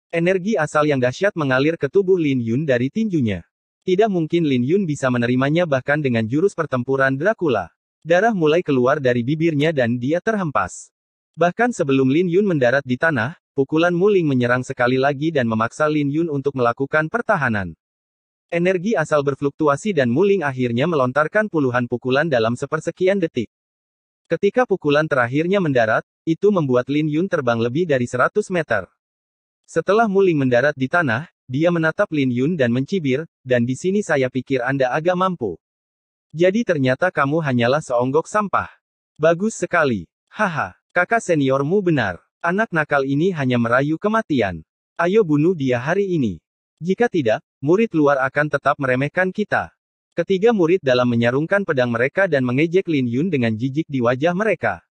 Energi asal yang dahsyat mengalir ke tubuh Lin Yun dari tinjunya. Tidak mungkin Lin Yun bisa menerimanya bahkan dengan jurus pertempuran Dracula. Darah mulai keluar dari bibirnya dan dia terhempas. Bahkan sebelum Lin Yun mendarat di tanah, pukulan Mu Ling menyerang sekali lagi dan memaksa Lin Yun untuk melakukan pertahanan. Energi asal berfluktuasi dan Mu Ling akhirnya melontarkan puluhan pukulan dalam sepersekian detik. Ketika pukulan terakhirnya mendarat, itu membuat Lin Yun terbang lebih dari 100 meter. Setelah Mu Ling mendarat di tanah, dia menatap Lin Yun dan mencibir, "Dan di sini saya pikir Anda agak mampu. Jadi ternyata kamu hanyalah seonggok sampah. Bagus sekali. Haha, kakak seniormu benar. Anak nakal ini hanya merayu kematian. Ayo bunuh dia hari ini. Jika tidak, murid luar akan tetap meremehkan kita." Ketiga murid dalam menyarungkan pedang mereka dan mengejek Lin Yun dengan jijik di wajah mereka.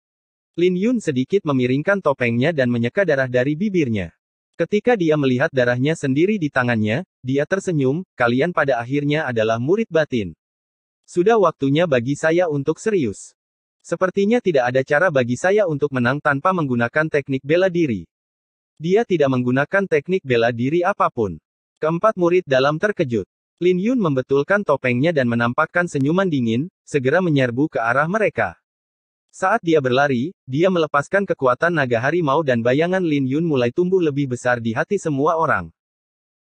Lin Yun sedikit memiringkan topengnya dan menyeka darah dari bibirnya. Ketika dia melihat darahnya sendiri di tangannya, dia tersenyum, kalian pada akhirnya adalah murid batin. Sudah waktunya bagi saya untuk serius. Sepertinya tidak ada cara bagi saya untuk menang tanpa menggunakan teknik bela diri. Dia tidak menggunakan teknik bela diri apapun. Keempat murid dalam terkejut. Lin Yun membetulkan topengnya dan menampakkan senyuman dingin, segera menyerbu ke arah mereka. Saat dia berlari, dia melepaskan kekuatan naga harimau dan bayangan Lin Yun mulai tumbuh lebih besar di hati semua orang.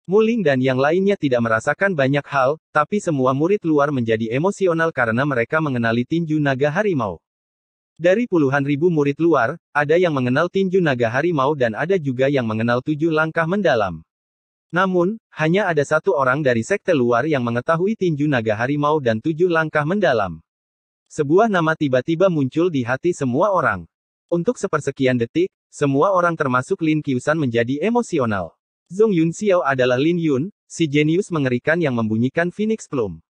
Muling dan yang lainnya tidak merasakan banyak hal, tapi semua murid luar menjadi emosional karena mereka mengenali tinju naga harimau. Dari puluhan ribu murid luar, ada yang mengenal tinju naga harimau dan ada juga yang mengenal 7 langkah mendalam. Namun, hanya ada satu orang dari sekte luar yang mengetahui tinju naga harimau dan 7 langkah mendalam. Sebuah nama tiba-tiba muncul di hati semua orang. Untuk sepersekian detik, semua orang termasuk Lin Qiusan menjadi emosional. Zhong Yunxiao adalah Lin Yun, si jenius mengerikan yang membunyikan Phoenix Plume.